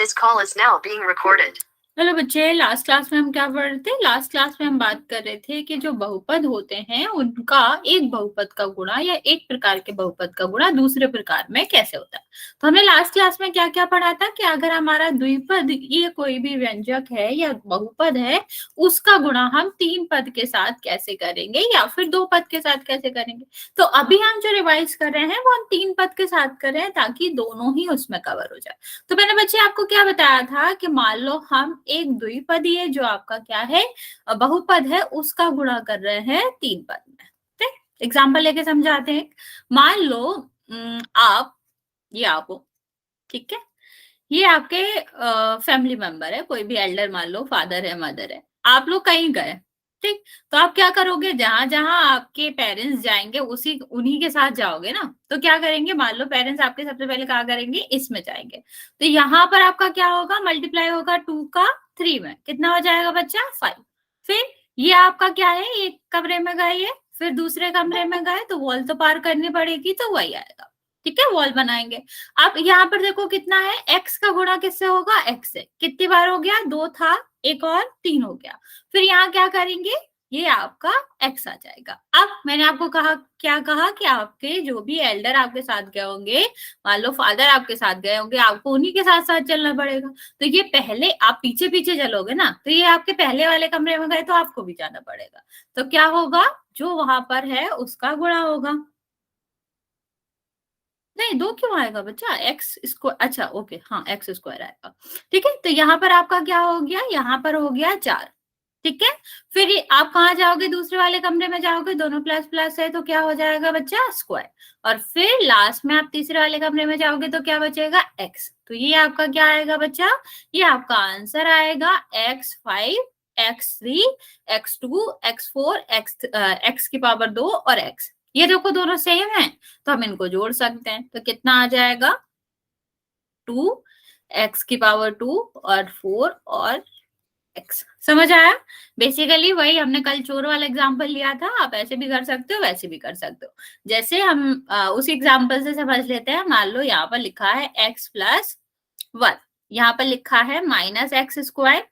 This call is now being recorded. Hello बच्चे, last class में हम क्या पढ़ रहे थे? लास्ट क्लास में हम बात कर रहे थे कि जो बहुपद होते हैं उनका एक बहुपद का गुणा या एक प्रकार के बहुपद का गुणा दूसरे प्रकार में कैसे होता है। तो हमने लास्ट क्लास में क्या क्या पढ़ा था कि अगर हमारा द्विपद ये कोई भी व्यंजक है या बहुपद है, उसका गुणा हम तीन पद के साथ कैसे करेंगे या फिर दो पद के साथ कैसे करेंगे। तो अभी हम जो रिवाइज कर रहे हैं वो हम तीन पद के साथ कर रहे हैं ताकि दोनों ही उसमें कवर हो जाए। तो मैंने बच्चे आपको क्या बताया था कि मान लो हम एक द्विपदीय जो आपका क्या है बहुपद है उसका गुणा कर रहे हैं तीन पद में। ठीक, एग्जाम्पल लेके समझाते हैं। मान लो आप ये आप हो, ठीक है, ये आपके फैमिली मेंबर है, कोई भी एल्डर मान लो, फादर है, मदर है, आप लोग कहीं गए, ठीक, तो आप क्या करोगे, जहां जहां आपके पेरेंट्स जाएंगे उसी उन्हीं के साथ जाओगे ना। तो क्या करेंगे, मान लो पेरेंट्स आपके सबसे पहले क्या करेंगे, इसमें जाएंगे, तो यहाँ पर आपका क्या होगा, मल्टीप्लाई होगा 2 का 3 में, कितना हो जाएगा बच्चा 5। फिर ये आपका क्या है, एक कमरे में गए ये, फिर दूसरे कमरे में गए तो वॉल तो पार करनी पड़ेगी, तो वही आएगा, ठीक है, वॉल बनाएंगे। आप यहाँ पर देखो कितना है, x का गुणा किससे होगा, x से, कितनी बार हो गया, 2 था, एक और 3 हो गया। फिर यहाँ क्या करेंगे, ये आपका x आ जाएगा। अब मैंने आपको कहा, क्या कहा कि आपके जो भी एल्डर आपके साथ गए होंगे, मान लो फादर आपके साथ गए होंगे, आपको उन्हीं के साथ साथ चलना पड़ेगा। तो ये पहले आप पीछे पीछे चलोगे ना, तो ये आपके पहले वाले कमरे में गए तो आपको भी जाना पड़ेगा। तो क्या होगा, जो वहां पर है उसका गुणा होगा। नहीं, 2 क्यों आएगा बच्चा, एक्स स्क्वायर, अच्छा ओके, हाँ एक्स स्क्वायर आएगा, ठीक है। तो यहाँ पर आपका क्या हो गया, यहाँ पर हो गया 4, ठीक है। फिर आप कहाँ जाओगे, दूसरे वाले कमरे में जाओगे, दोनों प्लस प्लस है तो क्या हो जाएगा बच्चा स्क्वायर, और फिर लास्ट में आप तीसरे वाले कमरे में जाओगे तो क्या बचेगा एक्स। तो ये आपका क्या आएगा बच्चा, ये आपका आंसर आएगा x5, x3, x2, x4, x की पावर 2 और x। ये देखो दोनों सेम है तो हम इनको जोड़ सकते हैं, तो कितना आ जाएगा 2, x की पावर 2 और 4 और x। समझ आया? बेसिकली वही हमने कल चोर वाला एग्जांपल लिया था, आप ऐसे भी कर सकते हो वैसे भी कर सकते हो। जैसे हम उस एग्जांपल से समझ लेते हैं। मान लो यहाँ पर लिखा है x प्लस 1, यहाँ पर लिखा है माइनस एक्स स्क्वायर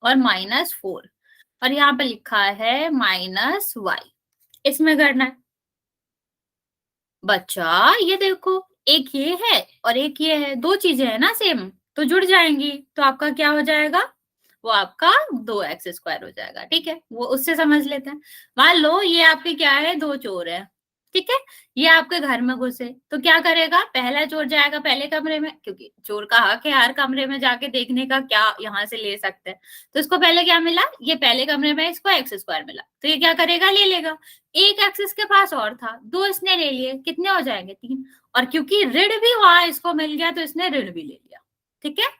और -4, और यहाँ पर लिखा है -y। इसमें करना है बच्चा, ये देखो एक ये है और एक ये है, दो चीजें है ना सेम, तो जुड़ जाएंगी, तो आपका क्या हो जाएगा, वो आपका 2x² हो जाएगा, ठीक है। वो उससे समझ लेते हैं। मान लो ये आपके क्या है, दो चोर है, ठीक है, ये आपके घर में घुसे, तो क्या करेगा, पहला चोर जाएगा पहले कमरे में, क्योंकि चोर का हक है हर कमरे में जाके देखने का क्या यहाँ से ले सकते हैं। तो इसको पहले क्या मिला, ये पहले कमरे में इसको x² मिला, तो ये क्या करेगा, ले लेगा। एक एक्स इसके पास और था, 2 इसने ले लिए, कितने हो जाएंगे 3, और क्योंकि ऋण भी वहां इसको मिल गया तो इसने ऋण भी ले लिया, ठीक है।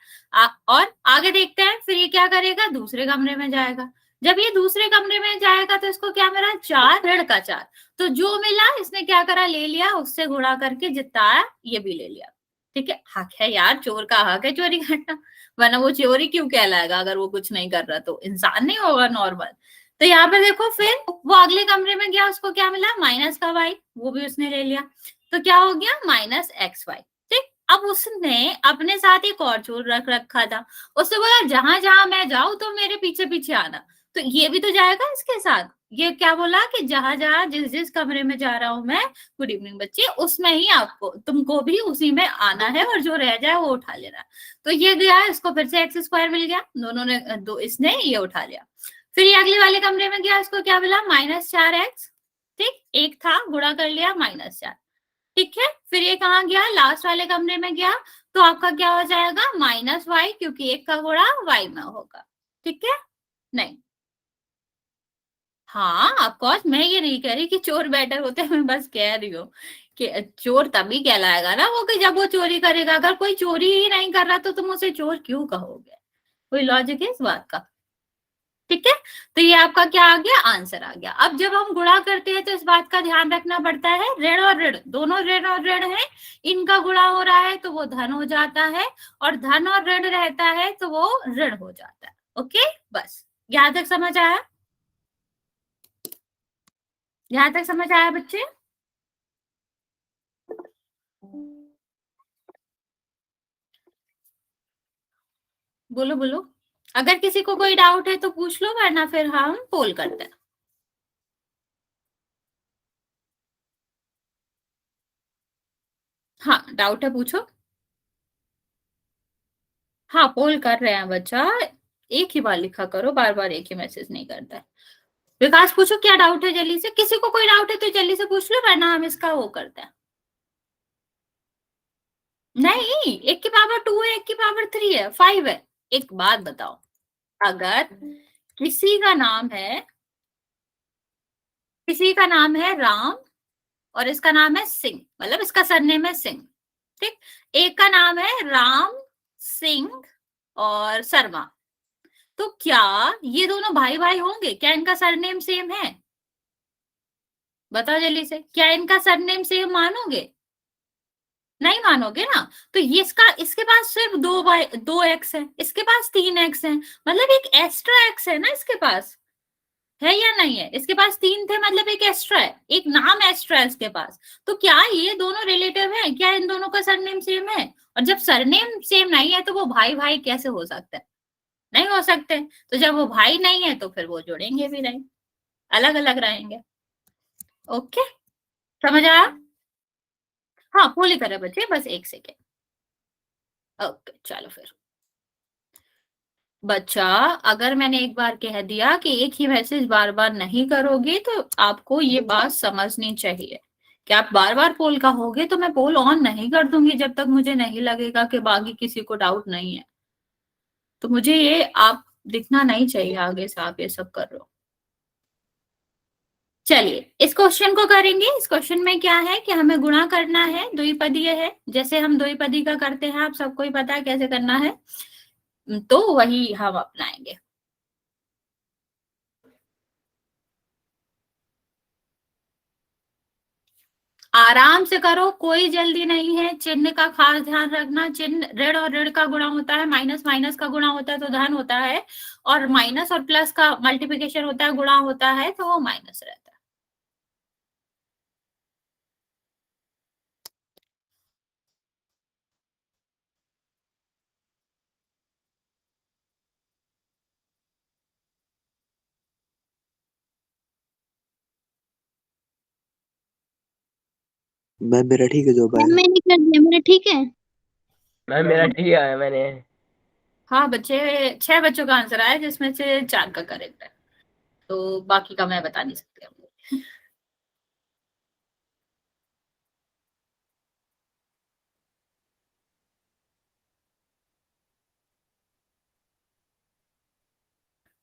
और आगे देखते हैं, फिर ये क्या करेगा, दूसरे कमरे में जाएगा। जब ये दूसरे कमरे में जाएगा तो इसको क्या मिला, 4, ऋण का 4, तो जो मिला इसने क्या करा, ले लिया, उससे गुणा करके जितना आया ये भी ले लिया, ठीक है। हक है यार, चोर का हक है चोरी करना, वरना वो चोरी क्यों कहलाएगा, अगर वो कुछ नहीं कर रहा तो इंसान नहीं होगा नॉर्मल। तो यहाँ पे देखो, फिर वो अगले कमरे में गया, उसको क्या मिला, माइनस का y, वो भी उसने ले लिया, तो क्या हो गया -xy, ठीक। अब उसने अपने साथ एक और चोर रख रखा था, उससे बोला जहां जहां मैं जाऊं तो मेरे पीछे पीछे आना, तो ये भी तो जाएगा इसके साथ। ये क्या बोला कि जहां जहां जिस जिस कमरे में जा रहा हूं मैं, गुड इवनिंग बच्चे, उसमें ही आपको, तुमको भी उसी में आना है, और जो रह जाए वो उठा लेना। तो ये गया, इसको फिर से x² मिल गया, दोनों ने दो, इसने ये उठा लिया। फिर ये अगले वाले कमरे में गया, इसको क्या मिला, -4x, ठीक, एक था, गुणा कर लिया -4, ठीक है। फिर ये कहाँ गया, लास्ट वाले कमरे में गया, तो आपका क्या हो जाएगा, -y, क्योंकि एक का गुणा y में होगा, ठीक है। नहीं, हाँ ऑफकोर्स, मैं ये नहीं कह रही कि चोर बेटर होते हैं, मैं बस कह रही हूँ कि चोर तभी कहलाएगा ना वो, कि जब वो चोरी करेगा। अगर कोई चोरी ही नहीं कर रहा तो तुम उसे चोर क्यों कहोगे, कोई लॉजिक है इस बात का, ठीक है। तो ये आपका क्या आ गया, आंसर आ गया। अब जब हम गुणा करते हैं तो इस बात का ध्यान रखना पड़ता है, ऋण और ऋण, दोनों ऋण और ऋण है, इनका गुणा हो रहा है तो वो धन हो जाता है, और धन और ऋण रहता है तो वो ऋण हो जाता है। ओके, बस यहां तक समझ आया, यहां तक समझ आया बच्चे? बोलो बोलो, अगर किसी को कोई डाउट है तो पूछ लो, वरना फिर हम पोल करते हैं। हाँ, डाउट है पूछो। हाँ, पोल कर रहे हैं बच्चा, एक ही बार लिखा करो, बार बार एक ही मैसेज नहीं करता है। विकास पूछो क्या डाउट है, जल्दी से, किसी को कोई डाउट है तो जल्दी से पूछ लो, वरना हम इसका वो करते हैं। नहीं, एक की पावर 2 है, एक की पावर 3 है, 5 है। एक बात बताओ, अगर किसी का नाम है, किसी का नाम है राम और इसका नाम है सिंह, मतलब इसका सरनेम है सिंह, ठीक। एक का नाम है राम सिंह और शर्मा, तो क्या ये दोनों भाई भाई होंगे? क्या इनका सरनेम सेम है? बताओ जल्दी से, क्या इनका सरनेम सेम मानोगे? नहीं मानोगे ना। तो ये इसका, इसके पास सिर्फ 2 एक्स है, इसके पास 3 एक्स है, मतलब एक एक्स्ट्रा एक्स है ना इसके पास, है या नहीं है? इसके पास 3 थे, मतलब एक एक्स्ट्रा है, एक नाम एक्स्ट्रा है इसके पास। तो क्या ये दोनों रिलेटिव है? क्या इन दोनों का सरनेम सेम है? और जब सरनेम सेम नहीं है तो वो भाई भाई कैसे हो सकते हैं? नहीं हो सकते। तो जब वो भाई नहीं है तो फिर वो जुड़ेंगे भी नहीं, अलग अलग रहेंगे। ओके, समझ आया? हाँ, पूरी तरह बच्चे, बस 1 सेकेंड। ओके, चलो फिर बच्चा, अगर मैंने एक बार कह दिया कि एक ही मैसेज बार बार नहीं करोगे तो आपको ये बात समझनी चाहिए कि आप बार बार पोल कहोगे तो मैं पोल ऑन नहीं कर दूंगी जब तक मुझे नहीं लगेगा कि बाकी किसी को डाउट नहीं है। तो मुझे ये आप दिखना नहीं चाहिए आगे से आप ये सब कर रहे हो। चलिए इस क्वेश्चन को करेंगे। इस क्वेश्चन में क्या है कि हमें गुणा करना है, द्विपदीय है, जैसे हम द्विपदी का करते हैं, आप सबको ही पता है कैसे करना है, तो वही हम अपनाएंगे। आराम से करो, कोई जल्दी नहीं है। चिन्ह का खास ध्यान रखना, चिन्ह ऋण और ऋण का गुणा होता है, माइनस माइनस का गुणा होता है तो धन होता है, और माइनस और प्लस का मल्टीप्लिकेशन होता है, गुणा होता है तो वो माइनस रहता है। मैम मेरा ठीक है जो मैम आया। मैंने कर दिया, मेरा ठीक है। मैम मेरा ठीक आया मैंने। हाँ बच्चे, 6 बच्चों का आंसर आया जिसमें से 4 का करेक्ट है, तो बाकी का मैं बता नहीं सकती हूँ।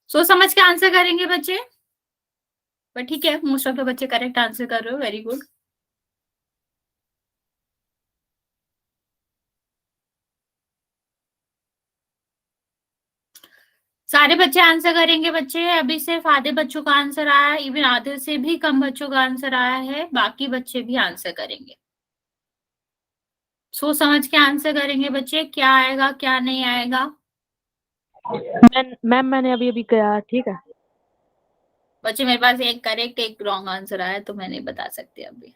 सोच समझ के आंसर करेंगे बच्चे, पर ठीक है, मोस्ट ऑफ द बच्चे करेक्ट आंसर कर रहे हो, वेरी गुड। सारे बच्चे आंसर करेंगे बच्चे, अभी सिर्फ आधे बच्चों का आंसर आया है, इवन आधे से भी कम बच्चों का आंसर आया है, बाकी बच्चे भी आंसर करेंगे। सोच समझ के आंसर करेंगे बच्चे, क्या आएगा क्या नहीं आएगा। मैम मैंने अभी अभी किया, ठीक है। बच्चे मेरे पास एक करेक्ट एक रॉन्ग आंसर आया तो मैं नहीं बता सकती अभी।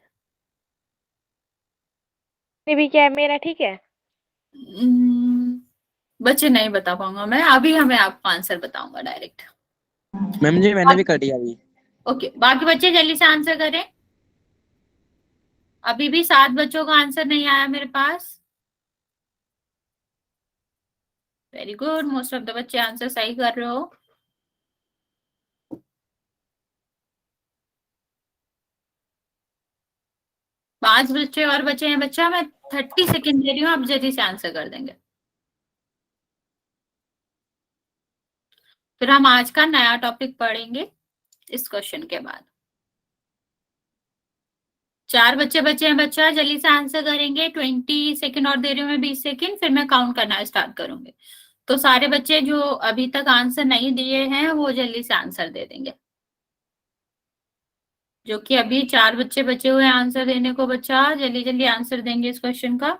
भी क्या है, मेरा ठीक है। बच्चे नहीं बता पाऊंगा मैं अभी, हमें आपको आंसर बताऊंगा डायरेक्ट। मैम जी मैंने भी कर दिया अभी। ओके, बाकी बच्चे जल्दी से आंसर करें। अभी भी 7 बच्चों का आंसर नहीं आया मेरे पास। Very good, most of the बच्चे आंसर सही कर रहे हो। पांच बच्चे और बचे हैं बच्चा, मैं 30 सेकेंड दे रही हूँ, आप जल्दी से आंसर कर देंगे। फिर हम आज का नया टॉपिक पढ़ेंगे इस क्वेश्चन के बाद। 4 बच्चे बचे हैं बच्चा, जल्दी से आंसर करेंगे। 20 सेकेंड और दे रही हूँ मैं, 20 सेकेंड, फिर मैं काउंट करना स्टार्ट करूंगी। तो सारे बच्चे जो अभी तक आंसर नहीं दिए हैं वो जल्दी से आंसर दे देंगे। जो कि अभी 4 बच्चे बचे हुए हैं आंसर देने को, बच्चा जल्दी जल्दी आंसर देंगे इस क्वेश्चन का।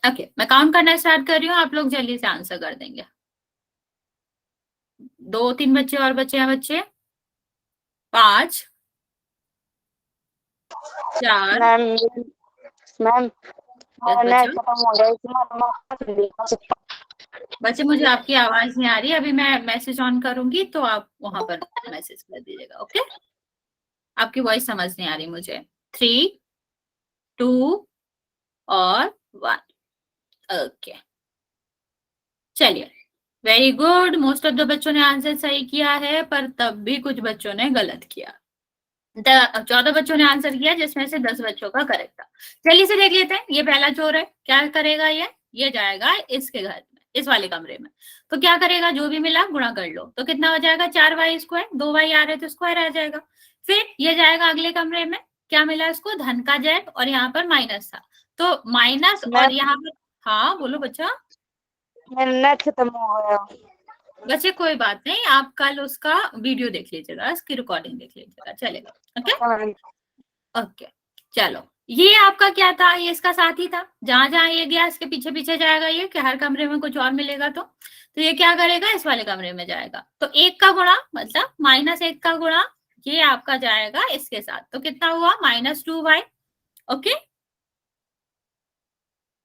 ओके, मैं काउंट करना स्टार्ट कर रही हूँ, आप लोग जल्दी से आंसर कर देंगे। 2-3 बच्चे और बचे हैं बच्चे। 5 4 मैम मैम बच्चों बच्चे मुझे आपकी आवाज नहीं आ रही, अभी मैं मैसेज ऑन करूंगी तो आप वहां पर मैसेज कर दीजिएगा। ओके, आपकी वॉइस समझ नहीं आ रही मुझे। 3, 2 और 1। ओके, चलिए, very good. Most of the बच्चों ने आंसर सही किया है, पर तब भी कुछ बच्चों ने गलत किया। 14 बच्चों ने आंसर किया, जिसमें से 10 बच्चों का करेक्ट था। चलिए इसे देख लेते हैं। ये पहला चोर है, क्या करेगा? ये जाएगा इसके घर में, इस वाले कमरे में। तो क्या करेगा? जो भी मिला गुणा कर लो, तो कितना हो जाएगा? 4y²। 2y आ रहे तो स्क्वायर आ जाएगा। फिर ये जाएगा अगले कमरे में, क्या मिला इसको? धन का जेड, और यहाँ पर माइनस था, तो माइनस, और यहाँ पर, हाँ बोलो बच्चा। नेट खत्म हो गया। बच्चे कोई बात नहीं, आप कल उसका वीडियो देख लीजिएगा, इसकी रिकॉर्डिंग देख लीजिएगा, चलेगा। ओके ओके, चलो, ये आपका क्या था? ये इसका साथी था। जहां जहां ये गया इसके पीछे पीछे जाएगा ये, कि हर कमरे में कुछ और मिलेगा तो ये क्या करेगा? इस वाले कमरे में जाएगा। तो 1 का गुणा मतलब -1 का गुणा, ये आपका जाएगा इसके साथ, तो कितना हुआ? -2y। ओके,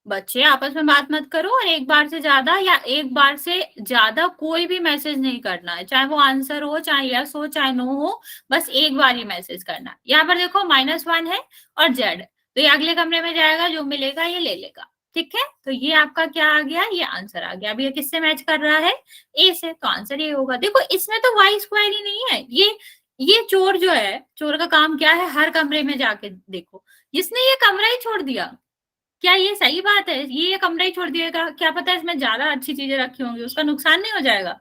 बच्चे आपस में बात मत करो, और एक बार से ज्यादा या एक बार से ज्यादा कोई भी मैसेज नहीं करना है, चाहे वो आंसर हो, चाहे यस हो, चाहे नो हो, बस एक बार ही मैसेज करना है। यहाँ पर देखो -1 है और जेड, तो ये अगले कमरे में जाएगा, जो मिलेगा ये ले लेगा। ठीक है, तो ये आपका क्या आ गया? ये आंसर आ गया। अभी ये किससे मैच कर रहा है? ए से, तो आंसर ये होगा। देखो इसमें तो y² ही नहीं है। ये चोर जो है, चोर का काम क्या है? हर कमरे में जाके देखो। इसने ये कमरा ही छोड़ दिया, क्या ये सही बात है? ये कमरा ही छोड़ दिएगा, क्या पता इसमें ज्यादा अच्छी चीजें रखी होंगी, उसका नुकसान नहीं हो जाएगा?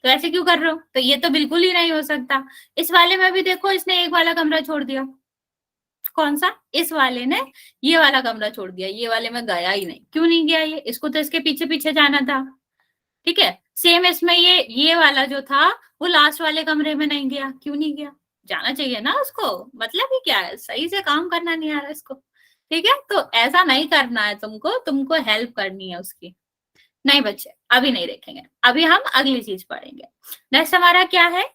तो ऐसे क्यों कर रहे हो? तो ये तो बिल्कुल ही नहीं हो सकता। इस वाले में भी देखो, इसने एक वाला कमरा छोड़ दिया। कौन सा? इस वाले ने ये वाला कमरा छोड़ दिया, ये वाले में गया ही नहीं। क्यों नहीं गया? ये इसको तो इसके पीछे पीछे जाना था। ठीक है, सेम इसमें ये वाला जो था वो लास्ट वाले कमरे में नहीं गया। क्यों नहीं गया? जाना चाहिए ना उसको, मतलब ही क्या है? सही से काम करना नहीं आ रहा इसको। ठीक है, तो ऐसा नहीं करना है तुमको हेल्प करनी है उसकी। नहीं बच्चे, अभी नहीं देखेंगे, अभी हम अगली चीज पढ़ेंगे। नेक्स्ट हमारा क्या है?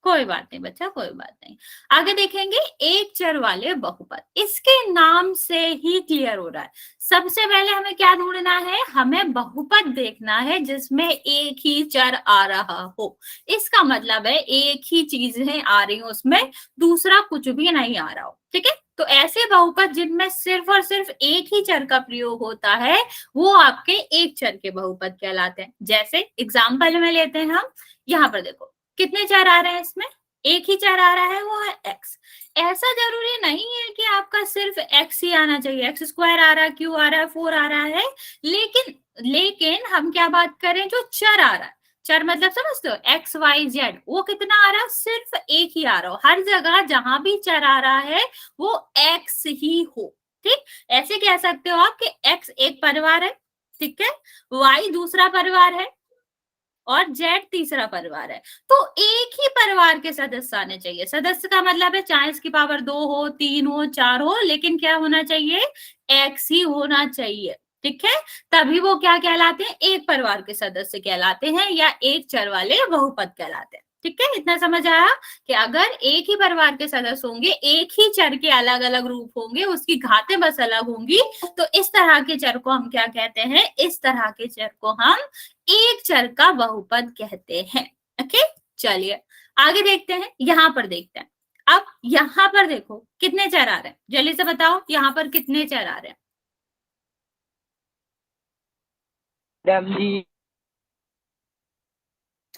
कोई बात नहीं बच्चा, कोई बात नहीं, आगे देखेंगे। एक चर वाले बहुपद, इसके नाम से ही क्लियर हो रहा है। सबसे पहले हमें क्या ढूंढना है? हमें बहुपद देखना है जिसमें एक ही चर आ रहा हो। इसका मतलब है एक ही चीजें आ रही हो उसमें, दूसरा कुछ भी नहीं आ रहा हो। ठीक है, तो ऐसे बहुपद जिनमें सिर्फ और सिर्फ एक ही चर का प्रयोग होता है, वो आपके एक चर के बहुपद कहलाते हैं। जैसे एग्जाम्पल में लेते हैं हम, यहाँ पर देखो कितने चर आ रहे हैं इसमें? एक ही चर आ रहा है, वो है x। ऐसा जरूरी नहीं है कि आपका सिर्फ x ही आना चाहिए, x² आ रहा है, q आ रहा है, 4 आ रहा है, लेकिन हम क्या बात करें? जो चर आ रहा है, चर मतलब समझते हो, x y z, वो कितना आ रहा है? सिर्फ एक ही आ रहा हो। हर जगह जहां भी चर आ रहा है वो x ही हो। ठीक, ऐसे कह सकते हो आप कि x एक परिवार है, ठीक है, y दूसरा परिवार है, और जेड तीसरा परिवार है। तो एक ही परिवार के सदस्य आने चाहिए। सदस्य का मतलब है चाहे इसकी पावर 2 हो, 3 हो, 4 हो, लेकिन क्या होना चाहिए? एक्स ही होना चाहिए। ठीक है, तभी वो क्या कहलाते हैं? एक परिवार के सदस्य कहलाते हैं, या एक चर वाले बहुपद कहलाते हैं। ठीक है, इतना समझ आया कि अगर एक ही परिवार के सदस्य होंगे, एक ही चर के अलग अलग रूप होंगे, उसकी घातें बस अलग होंगी, तो इस तरह के चर को हम क्या कहते हैं? इस तरह के चर को हम एक चर का बहुपद कहते हैं। ओके, चलिए आगे देखते हैं। यहां पर देखते हैं। अब यहां पर देखो कितने चर आ रहे हैं, जल्दी से बताओ यहां पर कितने चर आ रहे हैं?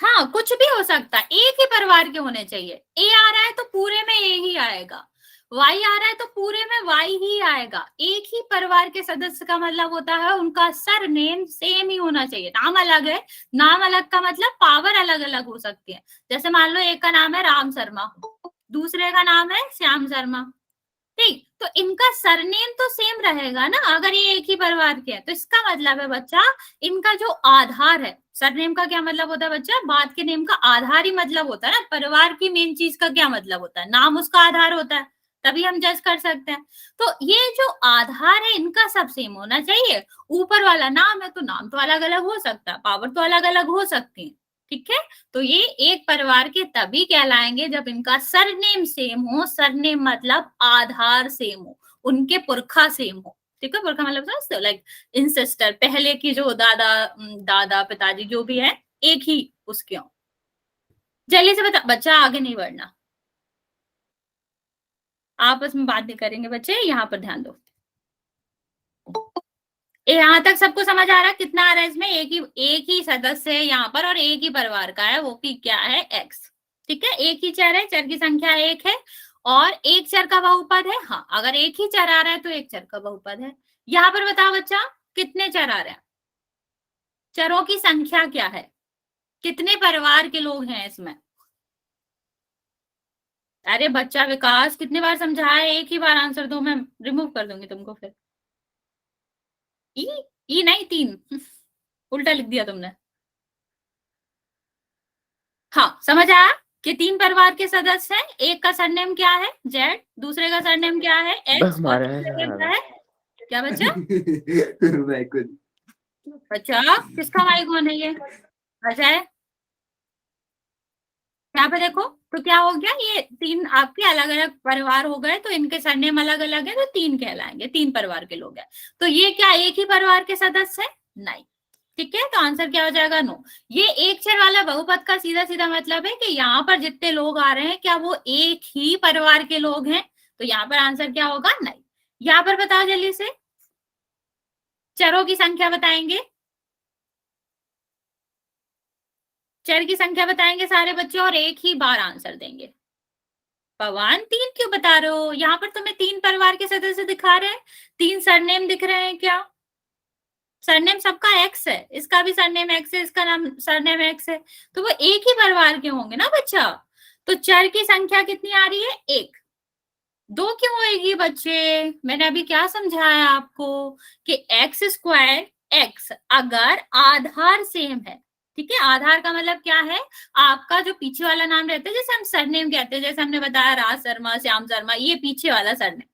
हाँ, कुछ भी हो सकता है, एक ही परिवार के होने चाहिए। ए आ रहा है तो पूरे में ए ही आएगा, वाई आ रहा है तो पूरे में वाई ही आएगा। एक ही परिवार के सदस्य का मतलब होता है उनका सरनेम सेम ही होना चाहिए। नाम अलग है, नाम अलग का मतलब पावर अलग अलग हो सकती है। जैसे मान लो एक का नाम है राम शर्मा, दूसरे का नाम है श्याम शर्मा, ठीक, तो इनका सरनेम तो सेम रहेगा ना, अगर ये एक ही परिवार के हैं। तो इसका मतलब है बच्चा, इनका जो आधार है, सरनेम का क्या मतलब होता है बच्चा? बात के नेम का आधार ही मतलब होता है ना। परिवार की मेन चीज का क्या मतलब होता है? नाम उसका आधार होता है, तभी हम जज कर सकते हैं। तो ये जो आधार है इनका सब सेम होना चाहिए। ऊपर वाला नाम है तो नाम तो अलग अलग हो सकता है, पावर तो अलग अलग हो सकती है। ठीक है, तो ये एक परिवार के तभी कहलाएंगे जब इनका सरनेम सेम हो। सरनेम मतलब आधार सेम हो, उनके पुरखा सेम हो। ठीक है, पुरखा मतलब समझते हो, लाइक इंसेस्टर, पहले की जो दादा पिताजी जो भी है एक ही उसके हो। जल्दी से बता, बच्चा आगे नहीं बढ़ना, आपस में बात नहीं करेंगे बच्चे, यहाँ पर ध्यान दो। यहाँ तक सबको समझ आ रहा है कितना आ रहा है इसमें? एक ही सदस्य है यहाँ पर और एक ही परिवार का है, वो की क्या है? एक्स। ठीक है, एक ही चर है, चर की संख्या एक है और एक चर का बहुपद है। हाँ, अगर एक ही चर आ रहा है तो एक चर का बहुपद है। यहाँ पर बताओ बच्चा, कितने चर आ रहे हैं? चरों की संख्या क्या है? कितने परिवार के लोग हैं इसमें? अरे बच्चा विकास, कितने बार समझाया? एक ही बार आंसर दो, मैं रिमूव कर दूंगी तुमको फिर। ई नहीं, 3 उल्टा लिख दिया तुमने। हाँ, समझ आया कि 3 परिवार के सदस्य हैं, एक का सरनेम क्या है? जेड, दूसरे का सरनेम क्या है? एक्स, और तीसरे का क्या है? क्या बच्चा? बच्चा किसका माइक ऑन है ये? अजय, यहाँ पे देखो, तो क्या हो गया, ये 3 आपके अलग अलग परिवार हो गए, तो इनके सरनेम अलग अलग है, तो 3 कहलाएंगे, 3 परिवार के लोग हैं। तो ये क्या एक ही परिवार के सदस्य है? नहीं। ठीक है, तो आंसर क्या हो जाएगा? नो। ये एक चर वाला बहुपद का सीधा सीधा मतलब है कि यहाँ पर जितने लोग आ रहे हैं क्या वो एक ही परिवार के लोग हैं? तो यहाँ पर आंसर क्या होगा? नहीं। यहाँ पर बताओ जल्दी से, चरों की संख्या बताएंगे, चर की संख्या बताएंगे सारे बच्चे और एक ही बार आंसर देंगे। भगवान 3 क्यों बता रहे हो? यहाँ पर तुम्हें 3 परिवार के सदस्य दिखा रहे हैं, 3 सरनेम दिख रहे हैं क्या? सरनेम सबका एक्स है, इसका भी सरनेम एक्स है, इसका नाम सरनेम एक्स है, तो वो एक ही परिवार के होंगे ना बच्चा। तो चर की संख्या कितनी आ रही है? 1। 2 क्यों होगी बच्चे? मैंने अभी क्या समझाया आपको कि एक्स स्क्वायर एक्स अगर आधार सेम है, ठीक है, आधार का मतलब क्या है? आपका जो पीछे वाला नाम रहता है, जैसे हम सरनेम कहते हैं, जैसे हमने बताया राज शर्मा, श्याम शर्मा, ये पीछे वाला सरनेम,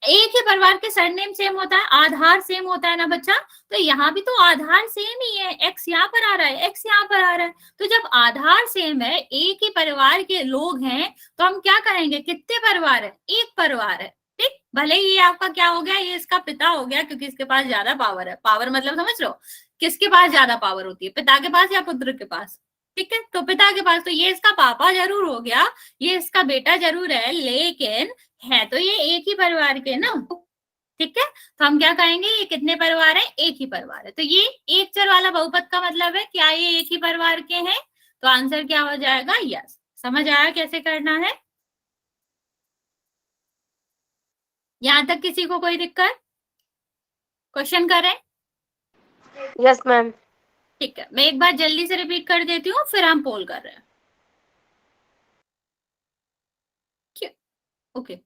एक ही परिवार के सरनेम सेम होता है, आधार सेम होता है ना बच्चा। तो यहाँ भी तो आधार सेम ही है, एक्स यहाँ पर आ रहा है, एक्स यहाँ पर आ रहा है, तो जब आधार सेम है, एक ही परिवार के लोग हैं, तो हम क्या कहेंगे? कितने परिवार है? एक परिवार है। ठीक, भले ही ये आपका क्या हो गया, ये इसका पिता हो गया, क्योंकि इसके पास ज्यादा पावर है। पावर मतलब समझ रहे हो, किसके पास ज्यादा पावर होती है? पिता के पास या पुत्र के पास? ठीक है, तो पिता के पास, तो ये इसका पापा जरूर हो गया, ये इसका बेटा जरूर है, लेकिन है तो ये एक ही परिवार के ना। ठीक है, तो हम क्या कहेंगे? ये कितने परिवार है? एक ही परिवार है। तो ये एक चर वाला बहुपद का मतलब है क्या ये एक ही परिवार के हैं? तो आंसर क्या हो जाएगा? यस। समझ आया कैसे करना है? यहां तक किसी को कोई दिक्कत? क्वेश्चन करें? Yes ma'am. ठीक है, मैं एक बार जल्दी से रिपीट कर देती हूँ, फिर हम पोल कर रहे हैं। ओके,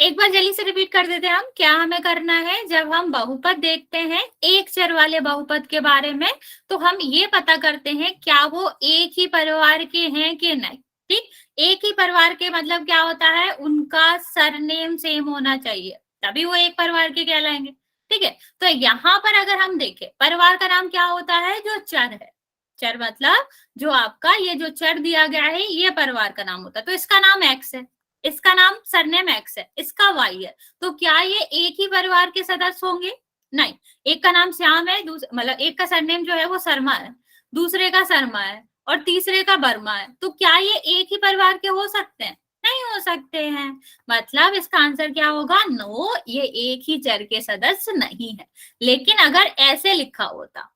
एक बार जल्दी से रिपीट कर देते हैं हम। क्या हमें करना है? जब हम बहुपद देखते हैं एक चर वाले बहुपद के बारे में, तो हम ये पता करते हैं क्या वो एक ही परिवार के हैं कि नहीं। ठीक, एक ही परिवार के मतलब क्या होता है? उनका सरनेम सेम होना चाहिए, तभी वो एक परिवार के कहलाएंगे। ठीक है, तो यहाँ पर अगर हम देखें, परिवार का नाम क्या होता है? जो चर है, चर मतलब जो आपका ये जो चर दिया गया है, ये परिवार का नाम होता है। तो इसका नाम एक्स है, इसका नाम सरनेम एक्स है, इसका वाई है, तो क्या ये एक ही परिवार के सदस्य होंगे? नहीं। एक का नाम श्याम है, मतलब एक का सरनेम जो है वो शर्मा है, दूसरे का शर्मा है और तीसरे का वर्मा है, तो क्या ये एक ही परिवार के हो सकते हैं? नहीं हो सकते हैं। मतलब इसका आंसर क्या होगा? नो, ये एक ही चर के सदस्य नहीं है। लेकिन अगर ऐसे लिखा होता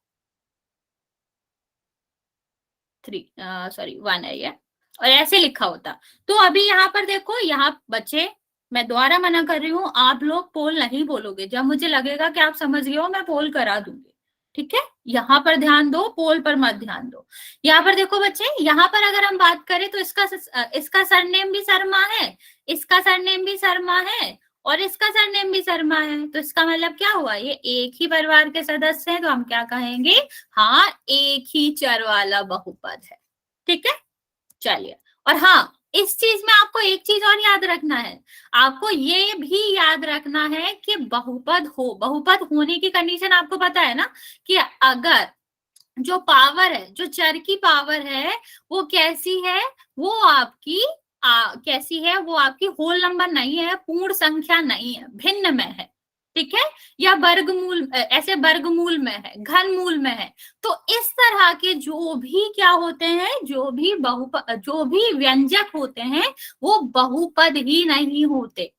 1 है ये, और ऐसे लिखा होता, तो अभी यहाँ पर देखो, यहाँ बच्चे, मैं दोबारा मना कर रही हूँ, आप लोग पोल नहीं बोलोगे। जब मुझे लगेगा कि आप समझ गए हो, मैं पोल करा दूंगी। ठीक है, यहाँ पर ध्यान दो, पोल पर मत ध्यान दो। यहाँ पर देखो बच्चे, यहाँ पर अगर हम बात करें तो इसका सरनेम भी शर्मा है, इसका सरनेम भी शर्मा है और इसका सरनेम भी शर्मा है, तो इसका मतलब क्या हुआ? ये एक ही परिवार के सदस्य हैं, तो हम क्या कहेंगे? हाँ, एक ही चर वाला बहुपद है। ठीक है, चलिए। और हाँ, इस चीज में आपको एक चीज और याद रखना है, आपको ये भी याद रखना है कि बहुपद होने की कंडीशन आपको पता है ना, कि अगर जो पावर है, जो चर की पावर है, वो कैसी है? वो आपकी कैसी है? वो आपकी होल नंबर नहीं है, पूर्ण संख्या नहीं है, भिन्न में है। ठीक है, या वर्गमूल ऐसे वर्गमूल में है, घनमूल में है, तो इस तरह के जो भी क्या होते हैं, जो भी व्यंजक होते हैं वो बहुपद ही नहीं होते।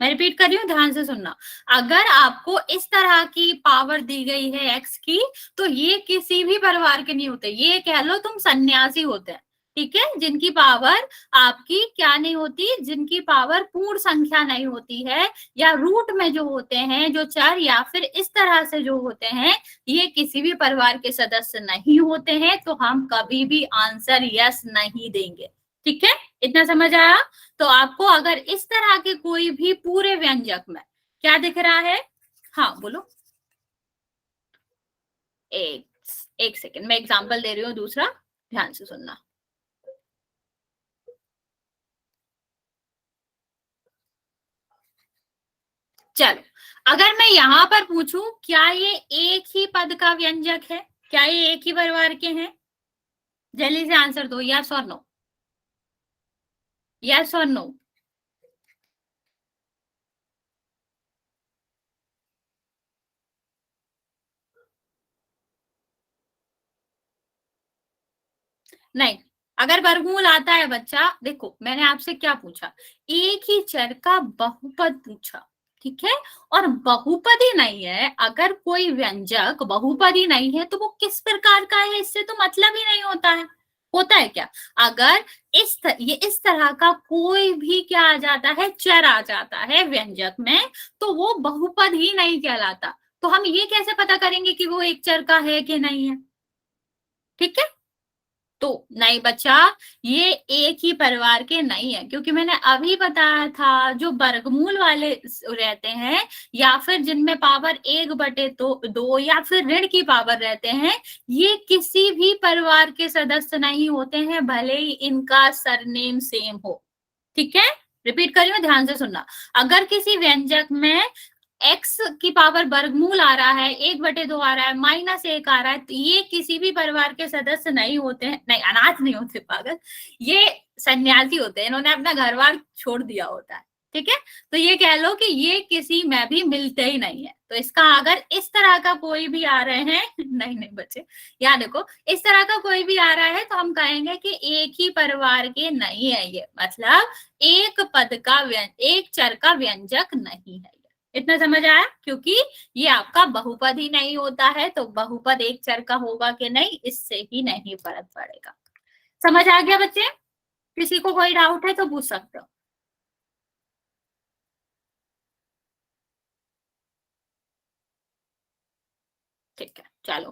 मैं रिपीट कर रही हूँ, ध्यान से सुनना। अगर आपको इस तरह की पावर दी गई है एक्स की, तो ये किसी भी परिवार के नहीं होते, ये कह लो तुम सन्यासी होते हैं, ठीक है, जिनकी पावर आपकी क्या नहीं होती, जिनकी पावर पूर्ण संख्या नहीं होती है, या रूट में जो होते हैं जो चर, या फिर इस तरह से जो होते हैं, ये किसी भी परिवार के सदस्य नहीं होते हैं, तो हम कभी भी आंसर यस नहीं देंगे। ठीक है, इतना समझ आया? तो आपको अगर इस तरह के कोई भी पूरे व्यंजक में क्या दिख रहा है, हाँ बोलो, एक सेकेंड, मैं एग्जांपल दे रही हूँ दूसरा, ध्यान से सुनना। चलो, अगर मैं यहां पर पूछूं क्या ये एक ही पद का व्यंजक है, क्या ये एक ही परिवार के हैं, जल्दी से आंसर दो, यस और नो, यस और नो। नहीं, अगर वर्गमूल आता है बच्चा, देखो मैंने आपसे क्या पूछा, एक ही चर का बहुपद पूछा, ठीक है, और बहुपदी नहीं है, अगर कोई व्यंजक बहुपदी नहीं है तो वो किस प्रकार का है, इससे तो मतलब ही नहीं होता है। होता है क्या, अगर ये इस तरह का कोई भी क्या आ जाता है, चर आ जाता है व्यंजक में, तो वो बहुपद ही नहीं कहलाता। तो हम ये कैसे पता करेंगे कि वो एक चर का है कि नहीं है? ठीक है, तो नहीं बच्चा, ये एक ही परिवार के नहीं है, क्योंकि मैंने अभी बताया था जो वर्गमूल वाले रहते हैं, या फिर जिनमें पावर 1/2 या फिर ऋण की पावर रहते हैं, ये किसी भी परिवार के सदस्य नहीं होते हैं, भले ही इनका सरनेम सेम हो। ठीक है, रिपीट करिए, ध्यान से सुनना। अगर किसी व्यंजक में x की पावर वर्गमूल आ रहा है, 1/2 आ रहा है, -1 आ रहा है, तो ये किसी भी परिवार के सदस्य नहीं होते हैं, नहीं अनाथ नहीं होते, पागल, ये सन्यासी होते हैं, इन्होंने अपना घर बार छोड़ दिया होता है। ठीक है, तो ये कह लो कि ये किसी में भी मिलते ही नहीं है। तो इसका अगर इस तरह का कोई भी आ रहे हैं नहीं नहीं बच्चे, याद देखो, इस तरह का कोई भी आ रहा है तो हम कहेंगे कि एक ही परिवार के नहीं है, ये मतलब एक पद का एक चर का व्यंजक नहीं है। इतना समझ आया? क्योंकि ये आपका बहुपद ही नहीं होता है, तो बहुपद एक चर का होगा कि नहीं, इससे ही नहीं फर्क पड़ेगा। समझ आ गया बच्चे? किसी को कोई डाउट है तो पूछ सकते हो। ठीक है, चलो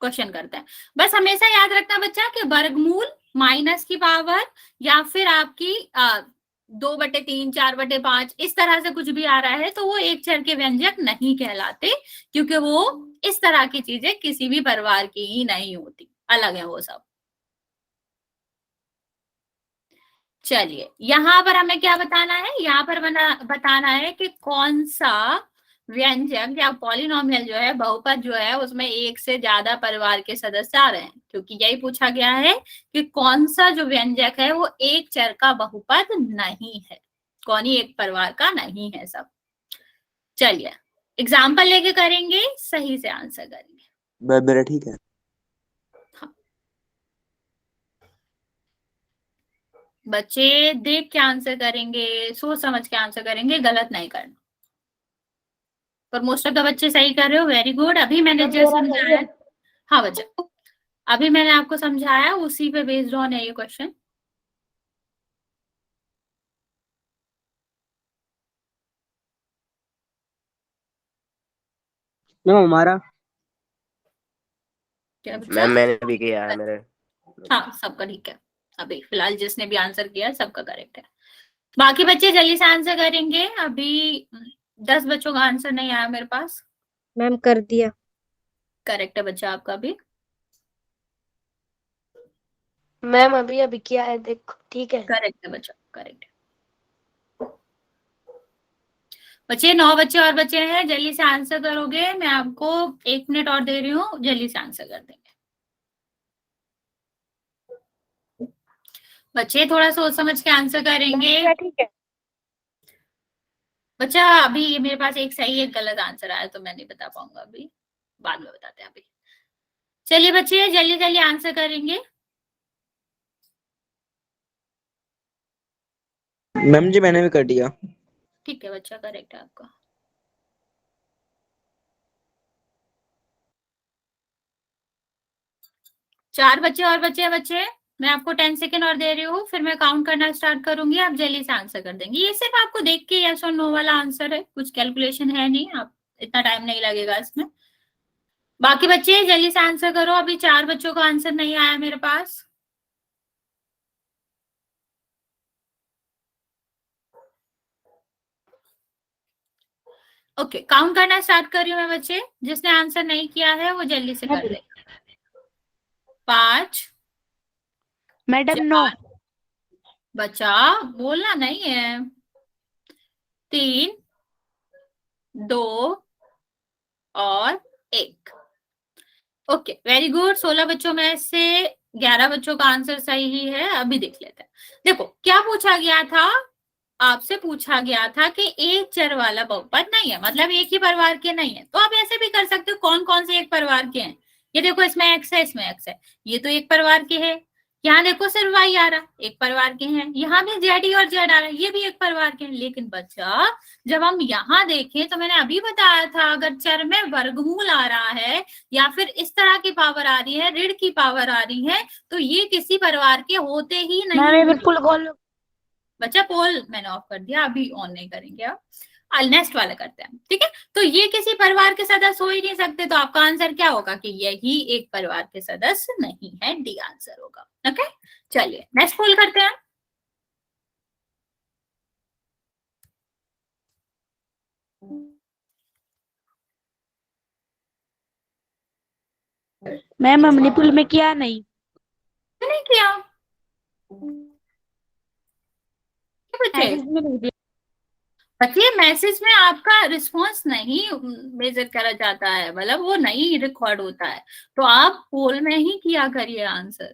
क्वेश्चन करते हैं। बस हमेशा याद रखना बच्चा कि वर्गमूल, माइनस की पावर, या फिर आपकी 2/3, 4/5, इस तरह से कुछ भी आ रहा है तो वो एक चर के व्यंजक नहीं कहलाते, क्योंकि वो इस तरह की चीजें किसी भी परिवार की ही नहीं होती, अलग है वो सब। चलिए, यहां पर हमें क्या बताना है, यहाँ पर बताना है कि कौन सा व्यंजक या पॉलिनोमियल जो है, बहुपद जो है, उसमें एक से ज्यादा परिवार के सदस्य आ रहे हैं, क्योंकि यही पूछा गया है कि कौन सा जो व्यंजक है वो एक चर का बहुपद नहीं है, कौन ही एक परिवार का नहीं है सब। चलिए, एग्जाम्पल लेके करेंगे, सही से आंसर करेंगे। मेरा ठीक है। बच्चे देख के आंसर करेंगे, सोच समझ के आंसर करेंगे, गलत नहीं करना। पर मोस्ट ऑफ द बच्चे सही कर रहे हो, वेरी गुड। अभी मैंने जो समझाया, हाँ बच्चा, अभी मैंने आपको समझाया, उसी पे बेस्ड ऑन है ये क्वेश्चन। मैम हमारा क्या बच्चा? मैम मैंने भी किया है मेरे। हाँ, सबका ठीक है, अभी फिलहाल जिसने भी आंसर किया सबका करेक्ट है। बाकी बच्चे जल्दी से आंसर करेंगे। अभी 10 बच्चों का आंसर नहीं आया मेरे पास। मैम कर दिया। करेक्ट है बच्चा आपका भी। मैम अभी अभी किया है, देखो ठीक है। करेक्ट है बच्चा, करेक्ट है। बच्चे 9 बच्चे और बचे हैं, जल्दी से आंसर करोगे, मैं आपको 1 मिनट और दे रही हूँ, जल्दी से आंसर कर देंगे बच्चे, थोड़ा सोच समझ के आंसर करेंगे। ठीक है। बच्चा अभी ये मेरे पास एक सही एक गलत आंसर आया तो मैं नहीं बता पाऊंगा, अभी बाद में बताते हैं। अभी चलिए बच्चे जल्दी जल्दी आंसर करेंगे। मैम जी मैंने भी कर दिया। ठीक है बच्चा, करेक्ट है आपका। चार बच्चे और बच्चे हैं बच्चे, मैं आपको 10 सेकेंड और दे रही हूँ, फिर मैं काउंट करना स्टार्ट करूंगी, आप जल्दी से आंसर कर देंगे। ये सिर्फ आपको देख के यस और नो वाला आंसर है, कुछ कैलकुलेशन है नहीं, आप इतना टाइम नहीं लगेगा इसमें। बाकी बच्चे जल्दी से आंसर करो, अभी 4 बच्चों का आंसर नहीं आया मेरे पास। ओके, काउंट करना स्टार्ट कर रही हूँ मैं बच्चे, जिसने आंसर नहीं किया है वो जल्दी से कर दे। 5, मैडम नो। बच्चा बोलना नहीं है। 3, 2 और 1। ओके वेरी गुड, 16 बच्चों में से 11 बच्चों का आंसर सही ही है। अभी देख लेते हैं। देखो क्या पूछा गया था, आपसे पूछा गया था कि एक चर वाला बहुपद नहीं है, मतलब एक ही परिवार के नहीं है। तो आप ऐसे भी कर सकते हो, कौन कौन से एक परिवार के हैं। ये देखो इसमें एक्स है, इसमें एक्स है, ये तो एक परिवार के है। यहाँ देखो सिर्फ वाई आ रहा, एक परिवार के हैं। यहाँ भी जेड और जेड आ रहा है, ये भी एक परिवार के हैं। लेकिन बच्चा जब हम यहाँ देखें तो मैंने अभी बताया था, अगर चर में वर्गमूल आ रहा है या फिर इस तरह की पावर आ रही है, ऋण की पावर आ रही है, तो ये किसी परिवार के होते ही नहीं। बिल्कुल गोल। बच्चा पोल मैंने ऑफ कर दिया, अभी ऑन नहीं करेंगे। अब नेक्स्ट वाला करते हैं, ठीक है। तो ये किसी परिवार के सदस्य हो ही नहीं सकते, तो आपका आंसर क्या होगा कि यही एक परिवार के सदस्य नहीं है, डी आंसर होगा। ओके चलिए नेक्स्ट पोल करते हैं। मैम हमने पुल में किया नहीं। नहीं किया बच्चे, बच्चे मैसेज में आपका रिस्पॉन्स नहीं मेजर करा जाता है, मतलब वो नहीं रिकॉर्ड होता है, तो आप पोल में ही किया करिए आंसर।